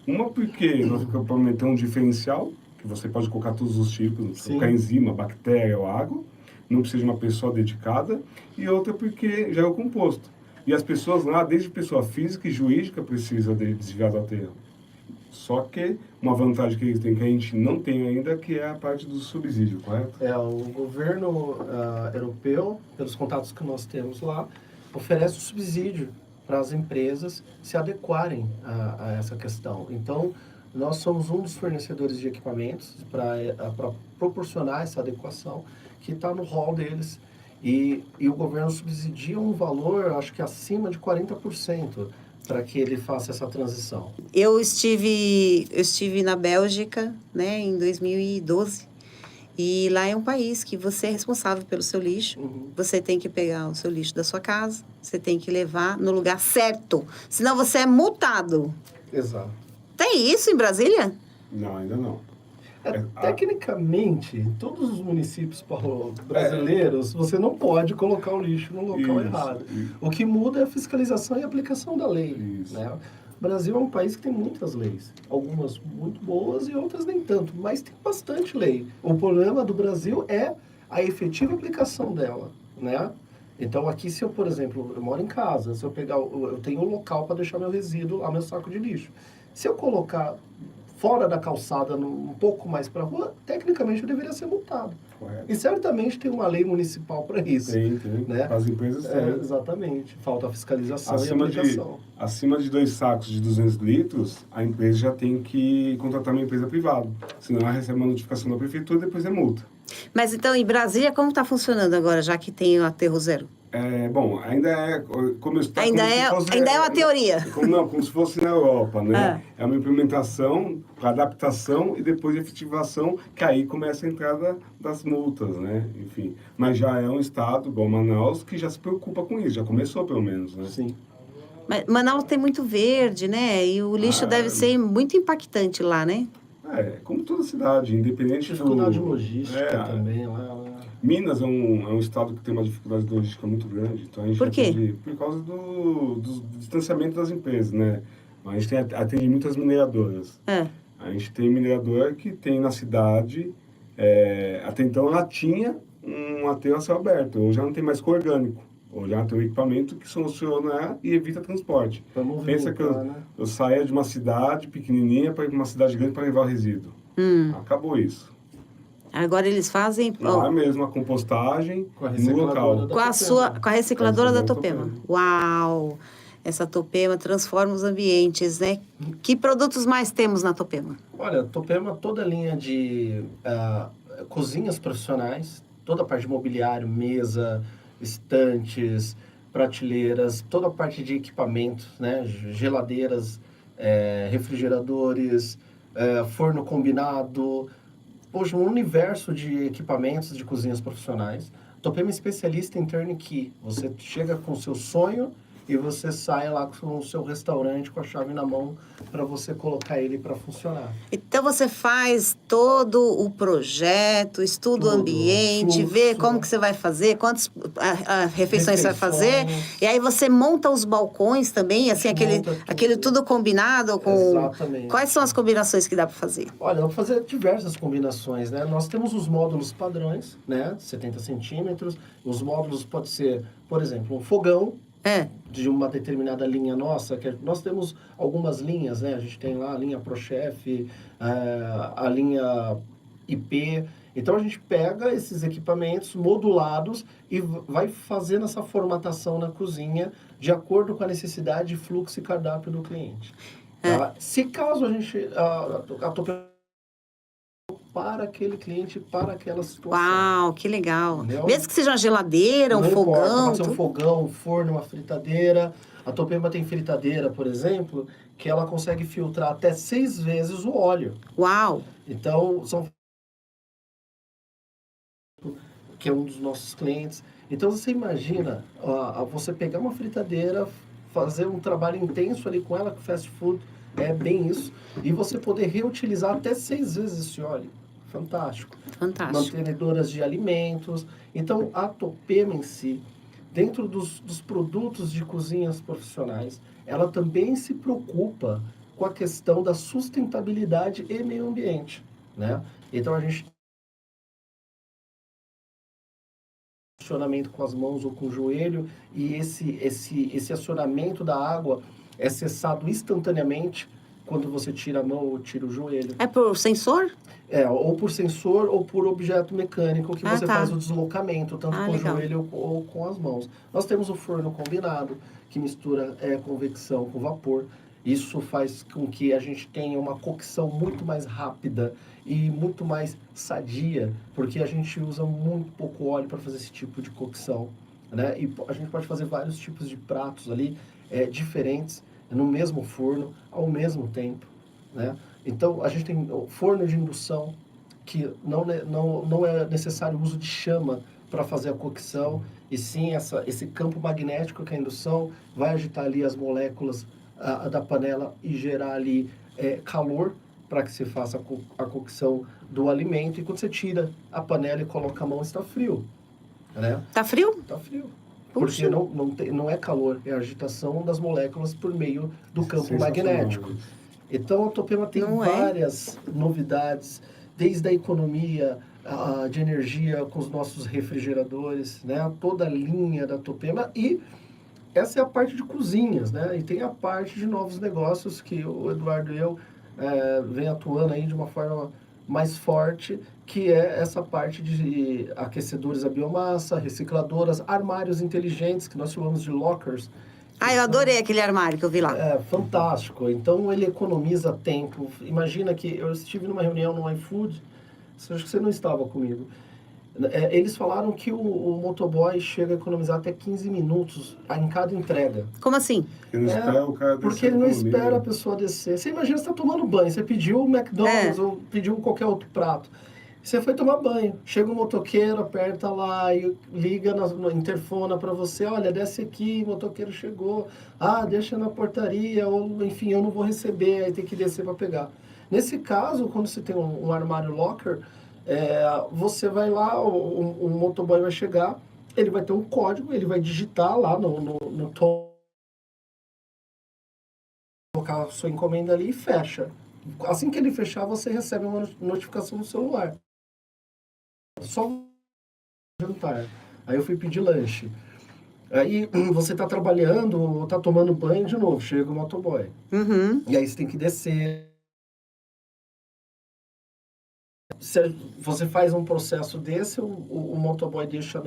Uma, porque nosso equipamento é um diferencial, que você pode colocar todos os tipos, não precisa colocar enzima, bactéria ou água, não precisa de uma pessoa dedicada. E outra, porque já é o composto. E as pessoas lá, desde pessoa física e jurídica, precisam de desviar do aterro. Só que uma vantagem que eles têm que a gente não tem ainda, que é a parte do subsídio, correto? O governo europeu, pelos contatos que nós temos lá, oferece o subsídio para as empresas se adequarem a essa questão. Então, nós somos um dos fornecedores de equipamentos para proporcionar essa adequação, que está no rol deles. E o governo subsidia um valor, acho que acima de 40%, para que ele faça essa transição. Eu estive na Bélgica, né, em 2012. E lá é um país que você é responsável pelo seu lixo. Você tem que pegar o seu lixo da sua casa, você tem que levar no lugar certo. Senão você é multado. Exato. Tem isso em Brasília? Não, ainda não. Tecnicamente, em todos os municípios brasileiros, você não pode colocar o lixo no local errado. O que muda é a fiscalização e a aplicação da lei. Né? O Brasil é um país que tem muitas leis. Algumas muito boas e outras nem tanto, mas tem bastante lei. O problema do Brasil é a efetiva aplicação dela. Né? Então, aqui, se eu, por exemplo, eu moro em casa, se eu tenho um local para deixar meu resíduo lá, meu saco de lixo. Se eu colocar fora da calçada, um pouco mais para a rua, tecnicamente eu deveria ser multado. Correto. E certamente tem uma lei municipal para isso. Tem. Né? As empresas têm. Exatamente. Falta a fiscalização e a aplicação. Acima de 2 sacos de 200 litros, a empresa já tem que contratar uma empresa privada. Senão ela recebe uma notificação da prefeitura e depois é multa. Mas então, em Brasília, como está funcionando agora, já que tem o aterro zero? Bom, ainda é ainda é uma teoria. Como se fosse na Europa, né? É uma implementação, adaptação e depois efetivação, que aí começa a entrada das multas, né? Enfim, mas já é um estado, igual Manaus, que já se preocupa com isso, já começou pelo menos, né? Sim. Mas Manaus tem muito verde, né? E o lixo deve ser muito impactante lá, né? Como toda cidade, independente dificuldade logística também lá. Minas é um estado que tem uma dificuldade logística muito grande. Então a gente Por quê? Por causa do distanciamento das empresas, né? A gente atende muitas mineradoras. A gente tem mineradora que tem na cidade, até então ela tinha um aterro a céu aberto, hoje já não tem mais com orgânico. Olhar teu equipamento que soluciona e evita transporte. Vamos Pensa que né? eu saía de uma cidade pequenininha para ir para uma cidade grande para levar o resíduo. Acabou isso. Agora eles fazem Lá mesmo a compostagem Com a no recicladora local. da com a recicladora da Topema. Topema. Uau! Essa Topema transforma os ambientes, né? Que produtos mais temos na Topema? Olha, Topema, toda a linha de cozinhas profissionais, toda a parte de mobiliário, mesa, estantes, prateleiras, toda a parte de equipamentos, né? Geladeiras, refrigeradores, forno combinado. Poxa, um universo de equipamentos de cozinhas profissionais. Topema é especialista em turnkey. Você chega com o seu sonho e você sai lá com o seu restaurante com a chave na mão para você colocar ele para funcionar. Então você faz todo o projeto, estuda o Tudo, ambiente, fluxo, vê como que você vai fazer, quantas refeições você vai fazer, e aí você monta os balcões também, assim, aquele tudo combinado com... Exatamente. Quais são as combinações que dá para fazer? Olha, dá para fazer diversas combinações, né? Nós temos os módulos padrões, né? 70 centímetros. Os módulos pode ser, por exemplo, um fogão, de uma determinada linha nossa, que nós temos algumas linhas, né? A gente tem lá a linha ProChef, a linha IP. Então, a gente pega esses equipamentos modulados e vai fazendo essa formatação na cozinha de acordo com a necessidade, fluxo e cardápio do cliente. Tá? Se caso a gente... a Topema para aquele cliente, para aquela situação. Uau, que legal. Entendeu? Mesmo que seja uma geladeira, um Não importa, fogão... pode ser um fogão, um forno, uma fritadeira. A Topema tem fritadeira, por exemplo, que ela consegue filtrar até 6 vezes o óleo. Uau! Então, que é um dos nossos clientes. Então, você imagina, você pegar uma fritadeira, fazer um trabalho intenso ali com ela, com fast food, é bem isso. E você poder reutilizar até 6 vezes esse óleo. Fantástico. Fantástico. Mantenedoras de alimentos. Então, a Topema em si, dentro dos produtos de cozinhas profissionais, ela também se preocupa com a questão da sustentabilidade e meio ambiente, né? Então, a gente acionamento com as mãos ou com o joelho, e esse acionamento da água é cessado instantaneamente quando você tira a mão ou tira o joelho. É por sensor? Ou por sensor ou por objeto mecânico que você tá. faz o deslocamento, tanto com legal. o joelho ou com as mãos. Nós temos o forno combinado, que mistura convecção com vapor. Isso faz com que a gente tenha uma cocção muito mais rápida e muito mais sadia, porque a gente usa muito pouco óleo para fazer esse tipo de cocção, né? E a gente pode fazer vários tipos de pratos ali, diferentes, no mesmo forno, ao mesmo tempo, né? Então, a gente tem o forno de indução, que não é necessário o uso de chama para fazer a cocção, e sim esse campo magnético que é a indução vai agitar ali as moléculas da panela e gerar ali calor para que se faça a cocção do alimento. E quando você tira a panela e coloca a mão, está frio, né? Tá frio? Está frio. Puxa. Porque não é calor, é a agitação das moléculas por meio do campo magnético. Então, a Topema tem várias novidades, desde a economia de energia com os nossos refrigeradores, né? Toda a linha da Topema. E essa é a parte de cozinhas, né? E tem a parte de novos negócios que o Eduardo e eu vem atuando aí de uma forma mais forte, que é essa parte de aquecedores a biomassa, recicladoras, armários inteligentes, que nós chamamos de lockers. Eu adorei aquele armário que eu vi lá. É fantástico. Então, ele economiza tempo. Imagina que eu estive numa reunião no iFood, acho que você não estava comigo. Eles falaram que o motoboy chega a economizar até 15 minutos em cada entrega. Como assim? Ele não espera o cara porque ele não espera a pessoa descer. Você imagina, você está tomando banho, você pediu o McDonald's ou pediu qualquer outro prato. Você foi tomar banho, chega um motoqueiro, aperta lá e liga na interfona para você, olha, desce aqui, o motoqueiro chegou, deixa na portaria, ou enfim, eu não vou receber, aí tem que descer para pegar. Nesse caso, quando você tem um armário locker, você vai lá, o motoboy vai chegar, ele vai ter um código, ele vai digitar lá no colocar a sua encomenda ali e fecha. Assim que ele fechar, você recebe uma notificação no celular. Só jantar. Aí eu fui pedir lanche. Aí você está trabalhando ou está tomando banho de novo, chega o motoboy. Uhum. E aí você tem que descer. Se você faz um processo desse, o motoboy deixa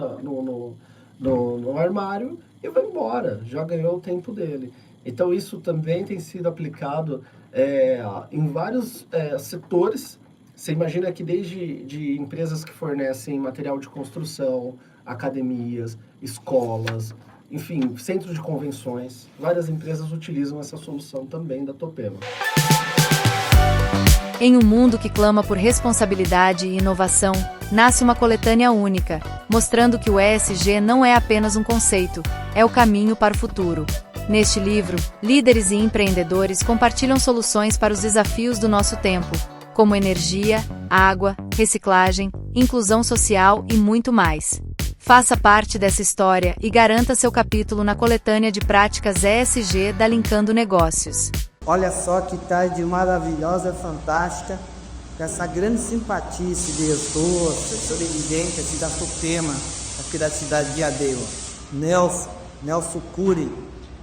no armário e vai embora, já ganhou o tempo dele. Então isso também tem sido aplicado em vários setores. Você imagina que desde de empresas que fornecem material de construção, academias, escolas, enfim, centros de convenções, várias empresas utilizam essa solução também da Topema. Em um mundo que clama por responsabilidade e inovação, nasce uma coletânea única, mostrando que o ESG não é apenas um conceito, é o caminho para o futuro. Neste livro, líderes e empreendedores compartilham soluções para os desafios do nosso tempo, como energia, água, reciclagem, inclusão social e muito mais. Faça parte dessa história e garanta seu capítulo na coletânea de práticas ESG da Linkando Negócios. Olha só que tarde maravilhosa, fantástica, com essa grande simpatia, esse dia. Eu sou assessor evidente aqui da Topema, aqui da cidade de Diadema. Nelson Cury,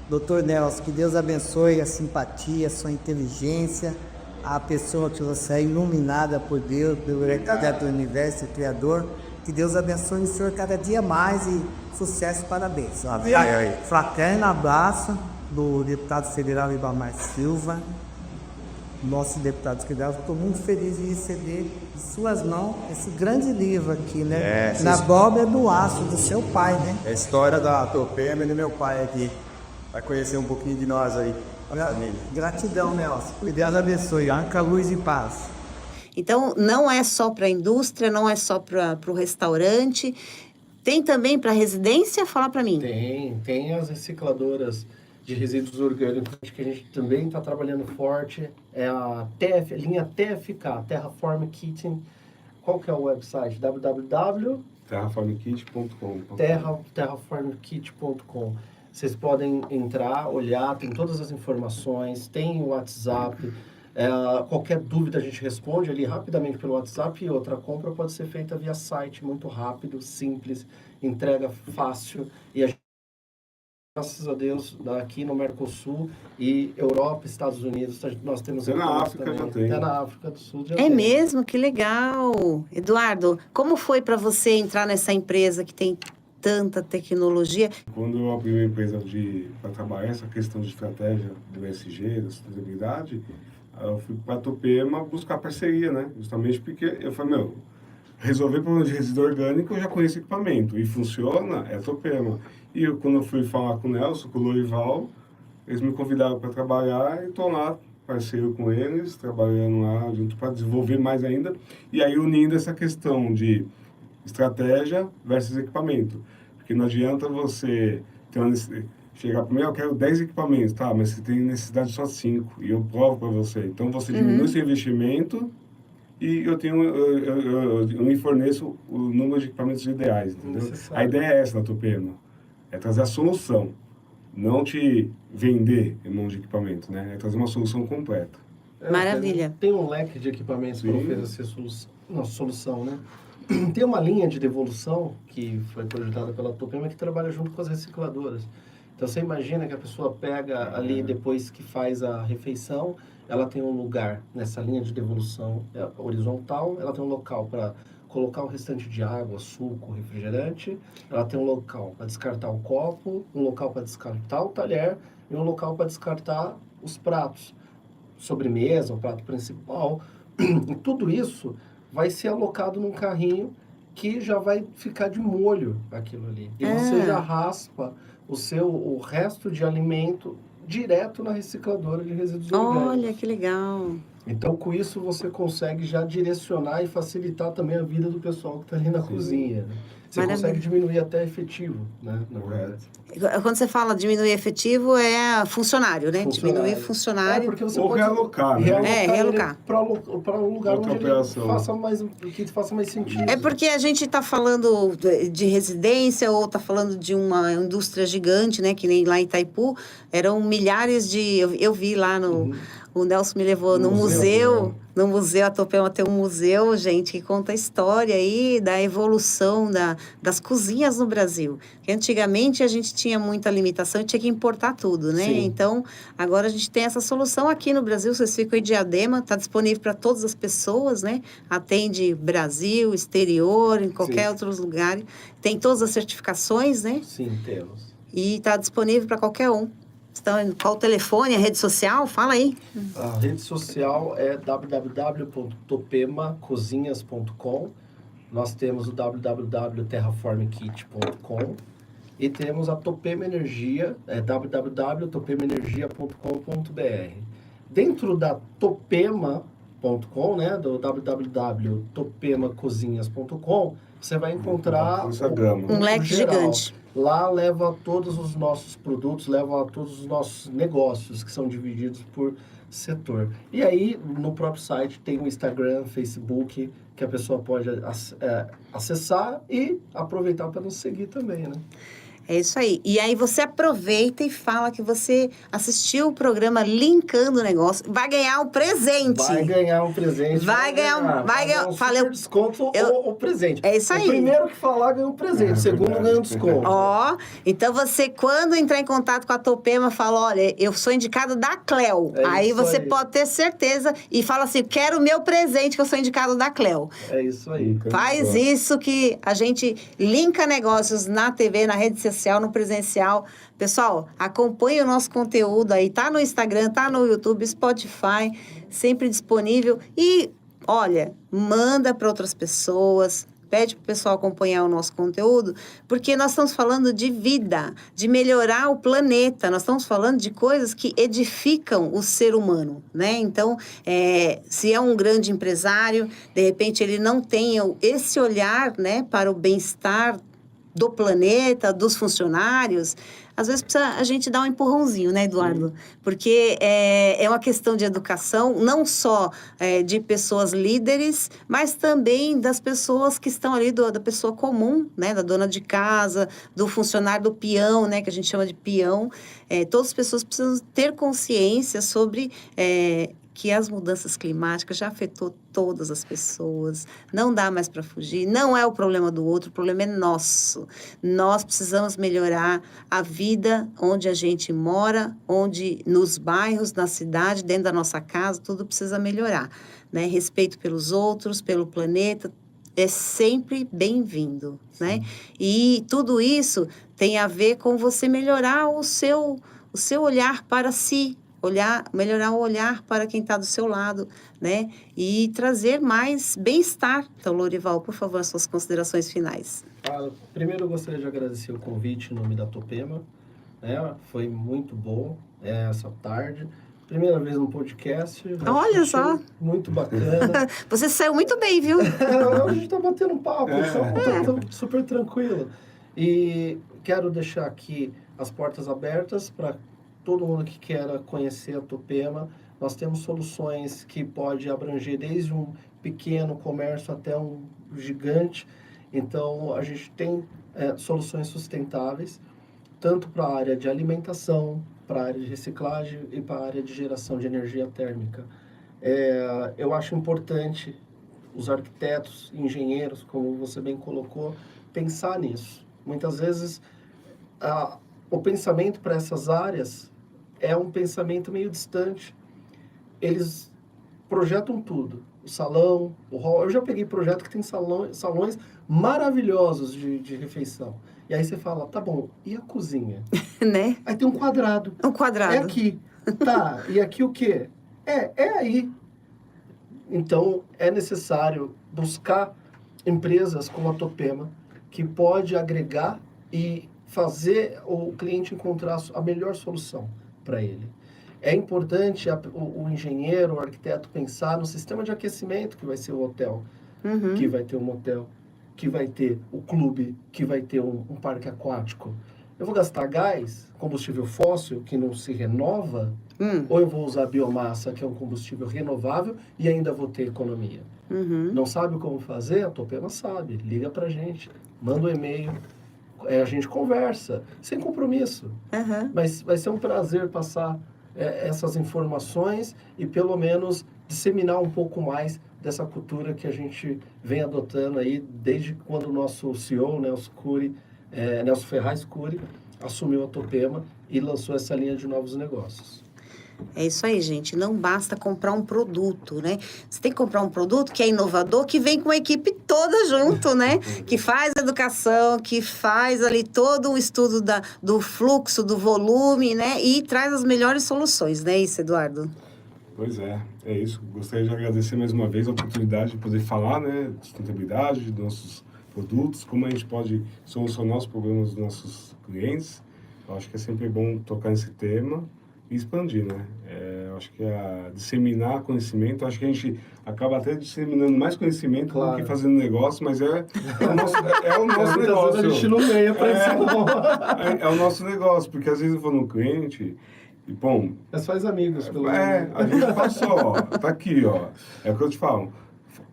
Dr. Nelson, que Deus abençoe a simpatia, a sua inteligência, a pessoa que você é iluminada por Deus, pelo Criador do Universo, o Criador. Que Deus abençoe o senhor cada dia mais e sucesso e parabéns. Fraterno abraço do deputado federal Ibamar Silva, nosso deputado federal. Estou muito feliz de receber de suas mãos esse grande livro aqui, né? Na Abóbora do Aço, do seu pai, né? É a história da Topema e do meu pai aqui. Vai conhecer um pouquinho de nós aí. Gratidão, Nelson. Que Deus abençoe. Arca, luz e paz. Então, não é só para a indústria, não é só para o restaurante. Tem também para residência? Fala para mim. Tem as recicladoras de resíduos orgânicos que a gente também está trabalhando forte. É a linha TFK, Terraform Kitchen. Qual que é o website? Terraformkit.com. Terraformkit.com. Vocês podem entrar, olhar, tem todas as informações, tem o WhatsApp. Qualquer dúvida a gente responde ali rapidamente pelo WhatsApp. E outra compra pode ser feita via site, muito rápido, simples, entrega fácil. E a gente, graças a Deus, aqui no Mercosul e Europa, Estados Unidos, nós temos... Até na África já tem. Até na África do Sul já É tem. mesmo? Que legal! Eduardo, como foi para você entrar nessa empresa que tem tanta tecnologia? Quando eu abri uma empresa para trabalhar essa questão de estratégia do ESG, da sustentabilidade, eu fui para a Topema buscar parceria, né? Justamente porque eu falei, resolver problema de resíduo orgânico, eu já conheço equipamento. E funciona, é a Topema. E quando eu fui falar com o Nelson, com o Lorival, eles me convidaram para trabalhar e estou lá, parceiro com eles, trabalhando lá junto para desenvolver mais ainda. E aí unindo essa questão de estratégia versus equipamento. Porque não adianta você chegar para mim, eu quero 10 equipamentos, tá, mas você tem necessidade de só 5, e eu provo para você. Então, você diminui seu investimento e eu me forneço o número de equipamentos ideais, entendeu? A ideia é essa da Topema, é trazer a solução, não te vender em mão de equipamento, né? É trazer uma solução completa. Maravilha. Tem um leque de equipamentos para oferecer solução, né? Tem uma linha de devolução que foi projetada pela Topema que trabalha junto com as recicladoras. Então, você imagina que a pessoa pega ali, depois que faz a refeição, ela tem um lugar nessa linha de devolução horizontal, ela tem um local para colocar o restante de água, suco, refrigerante, ela tem um local para descartar o copo, um local para descartar o talher e um local para descartar os pratos, sobremesa, o prato principal. E tudo isso vai ser alocado num carrinho que já vai ficar de molho aquilo ali. E você já raspa o resto de alimento direto na recicladora de resíduos orgânicos. Olha, que legal. Então, com isso, você consegue já direcionar e facilitar também a vida do pessoal que está ali na cozinha. Né? Você consegue diminuir até efetivo, né? Na verdade. Quando você fala diminuir efetivo, é funcionário, né? Diminuir funcionário. Porque você Ou pode realocar, né? Realocar. Para um lugar Outra onde operação. que faça mais sentido. É porque a gente está falando de residência ou está falando de uma indústria gigante, né? Que nem lá em Itaipu, eram milhares de... Eu vi lá O Nelson me levou no museu. No museu, a Topema tem um museu, gente, que conta a história aí da evolução das cozinhas no Brasil. Porque antigamente a gente tinha muita limitação e tinha que importar tudo, né? Sim. Então, agora a gente tem essa solução aqui no Brasil. Vocês ficam em Diadema, está disponível para todas as pessoas, né? Atende Brasil, exterior, em qualquer outro lugar. Tem todas as certificações, né? Sim, temos. E está disponível para qualquer um. Então, qual o telefone, a rede social? Fala aí. A rede social é www.topemacozinhas.com. Nós temos o www.terraformkit.com e temos a Topema Energia, www.topemaenergia.com.br. Dentro da topema.com, né, do www.topemacozinhas.com, você vai encontrar um leque gigante. Lá leva todos os nossos produtos, leva todos os nossos negócios, que são divididos por setor. E aí, no próprio site, tem o Instagram, Facebook, que a pessoa pode acessar e aproveitar para nos seguir também, né? É isso aí. E aí você aproveita e fala que você assistiu o programa Linkando o Negócio. Vai ganhar um presente. Vai ganhar um presente. Vai ganhar um super desconto ou presente. É isso aí. O primeiro que falar ganha um presente, o segundo ganha um desconto. Ó, então você, quando entrar em contato com a Topema, fala, olha, eu sou indicado da Cleo. Aí você pode ter certeza e fala assim, quero o meu presente que eu sou indicado da Cleo. É isso aí. Faz isso que a gente linka negócios na TV, na rede social, no presencial. Pessoal, acompanhe o nosso conteúdo aí. Tá no Instagram, tá no YouTube, Spotify, sempre disponível. E, olha, manda para outras pessoas. Pede para o pessoal acompanhar o nosso conteúdo, porque nós estamos falando de vida, de melhorar o planeta. Nós estamos falando de coisas que edificam o ser humano, né? Então, se é um grande empresário, de repente ele não tem esse olhar, né, para o bem-estar do planeta, dos funcionários, às vezes precisa a gente dar um empurrãozinho, né, Eduardo? Porque é uma questão de educação, não só de pessoas líderes, mas também das pessoas que estão ali, da pessoa comum, né, da dona de casa, do funcionário, do peão, né, que a gente chama de peão. Todas as pessoas precisam ter consciência sobre que as mudanças climáticas já afetou todas as pessoas, não dá mais para fugir, não é o problema do outro, o problema é nosso. Nós precisamos melhorar a vida onde a gente mora, nos bairros, na cidade, dentro da nossa casa, tudo precisa melhorar, né? Respeito pelos outros, pelo planeta, é sempre bem-vindo, né? E tudo isso tem a ver com você melhorar o seu olhar para si, melhorar o olhar para quem está do seu lado, né? E trazer mais bem-estar. Então, Lorival, por favor, as suas considerações finais. Primeiro, eu gostaria de agradecer o convite em nome da Topema, né? Foi muito bom essa tarde. Primeira vez no podcast. Olha só. Muito bacana. Você saiu muito bem, viu? A gente está batendo um papo, então super tranquilo. E quero deixar aqui as portas abertas para todo mundo que queira conhecer a Topema. Nós temos soluções que pode abranger desde um pequeno comércio até um gigante. Então, a gente tem soluções sustentáveis, tanto para a área de alimentação, para a área de reciclagem e para a área de geração de energia térmica. Eu acho importante os arquitetos, engenheiros, como você bem colocou, pensar nisso. Muitas vezes, o pensamento para essas áreas é um pensamento meio distante. Eles projetam tudo. O salão, o hall. Eu já peguei projeto que tem salões maravilhosos de refeição. E aí você fala, tá bom, e a cozinha? Né? Aí tem um quadrado. Um quadrado. É aqui. Tá, e aqui o quê? É aí. Então, é necessário buscar empresas como a Topema, que pode agregar e fazer o cliente encontrar a melhor solução para ele. É importante o engenheiro, o arquiteto pensar no sistema de aquecimento que vai ser o hotel, que vai ter um motel, que vai ter o clube, que vai ter um parque aquático. Eu vou gastar gás, combustível fóssil, que não se renova, ou eu vou usar biomassa, que é um combustível renovável, e ainda vou ter economia. Não sabe como fazer? A Topema sabe. Liga pra gente, manda um e-mail, a gente conversa, sem compromisso. Mas vai ser um prazer passar essas informações e pelo menos disseminar um pouco mais dessa cultura que a gente vem adotando aí desde quando o nosso CEO, Nelson Ferraz Cury, assumiu a Topema e lançou essa linha de novos negócios. É isso aí, gente. Não basta comprar um produto, né? Você tem que comprar um produto que é inovador, que vem com a equipe toda junto, né? Que faz educação, que faz ali todo o estudo do fluxo, do volume, né? E traz as melhores soluções, né? Isso, Eduardo? Pois é isso. Gostaria de agradecer mais uma vez a oportunidade de poder falar, né? De sustentabilidade, dos nossos produtos, como a gente pode solucionar os problemas dos nossos clientes. Eu acho que é sempre bom tocar nesse tema e expandir, né? Eu acho que disseminar conhecimento, acho que a gente acaba até disseminando mais conhecimento do que fazendo negócio, mas é o nosso negócio. A gente não ganha para isso, não. É o nosso negócio, porque às vezes eu vou no cliente e, bom... Mas faz amigos, pelo menos. A gente passou, ó, tá aqui, ó. É o que eu te falo.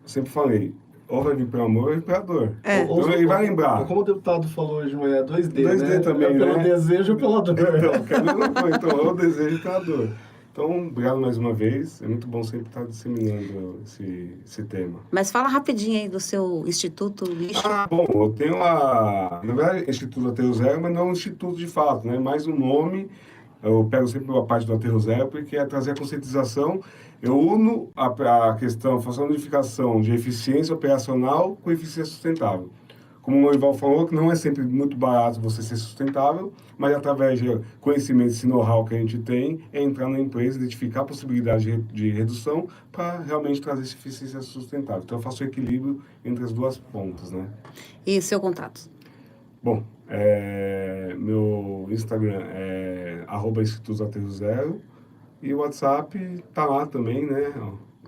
Sempre falei, ou vai vir pelo amor ou vai vir pela dor. Então ele vai lembrar. Como o deputado falou hoje de manhã, 2D, 2D né? também, pelo né? desejo ou pela dor. Então, ou desejo e pela dor. Então, obrigado mais uma vez. É muito bom sempre estar disseminando esse tema. Mas fala rapidinho aí do seu Instituto Lixo. Bom, eu tenho na verdade, Instituto Aterro Zero, mas não é um instituto de fato, né? Mais um nome. Eu pego sempre uma parte do Aterro Zero, porque é trazer a conscientização. Eu uno a questão, faço a unificação de eficiência operacional com eficiência sustentável. Como o Lorival falou, que não é sempre muito barato você ser sustentável, mas através de conhecimento, esse know-how que a gente tem, é entrar na empresa, identificar a possibilidade de redução para realmente trazer essa eficiência sustentável. Então, eu faço o equilíbrio entre as duas pontas, né? E seu contato? Bom, meu Instagram é @Instituto Aterro Zero e o WhatsApp tá lá também, né?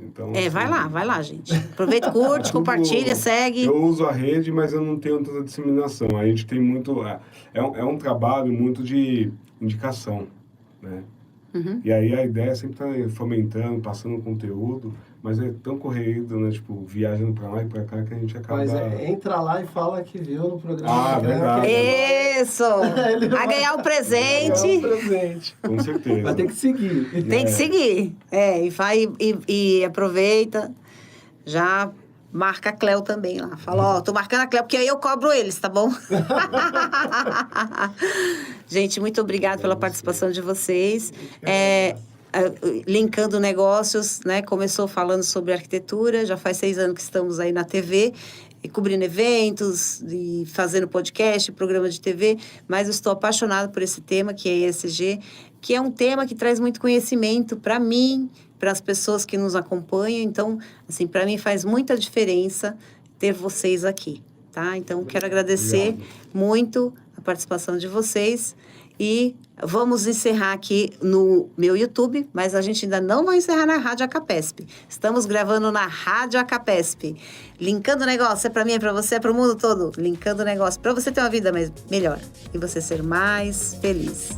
Então, assim, vai lá, gente. Aproveita, curte, compartilha, segue. Eu uso a rede, mas eu não tenho tanta disseminação. A gente tem muito... É um trabalho muito de indicação, né? Uhum. E aí a ideia é sempre estar fomentando, passando conteúdo, mas é tão corrido, né? Tipo, viajando pra lá e pra cá que a gente acaba... Mas entra lá e fala que viu no programa. Verdade. Isso! A ganhar o presente. Com certeza. Mas tem que seguir. Tem que seguir. E vai e aproveita. Já marca a Cleo também lá. Fala, tô marcando a Cleo, porque aí eu cobro eles, tá bom? Gente, muito obrigada pela participação de vocês. Linkando Negócios, né? Começou falando sobre arquitetura, já faz 6 anos que estamos aí na TV, cobrindo eventos, e fazendo podcast, programa de TV, mas eu estou apaixonada por esse tema, que é ESG, que é um tema que traz muito conhecimento para mim, para as pessoas que nos acompanham. Então, assim, para mim faz muita diferença ter vocês aqui, tá? Então, quero agradecer muito a participação de vocês e vamos encerrar aqui no meu YouTube, mas a gente ainda não vai encerrar na Rádio Acapesp. Estamos gravando na Rádio Acapesp. Linkando Negócio, é para mim, é para você, é para o mundo todo. Linkando Negócio, para você ter uma vida melhor e você ser mais feliz.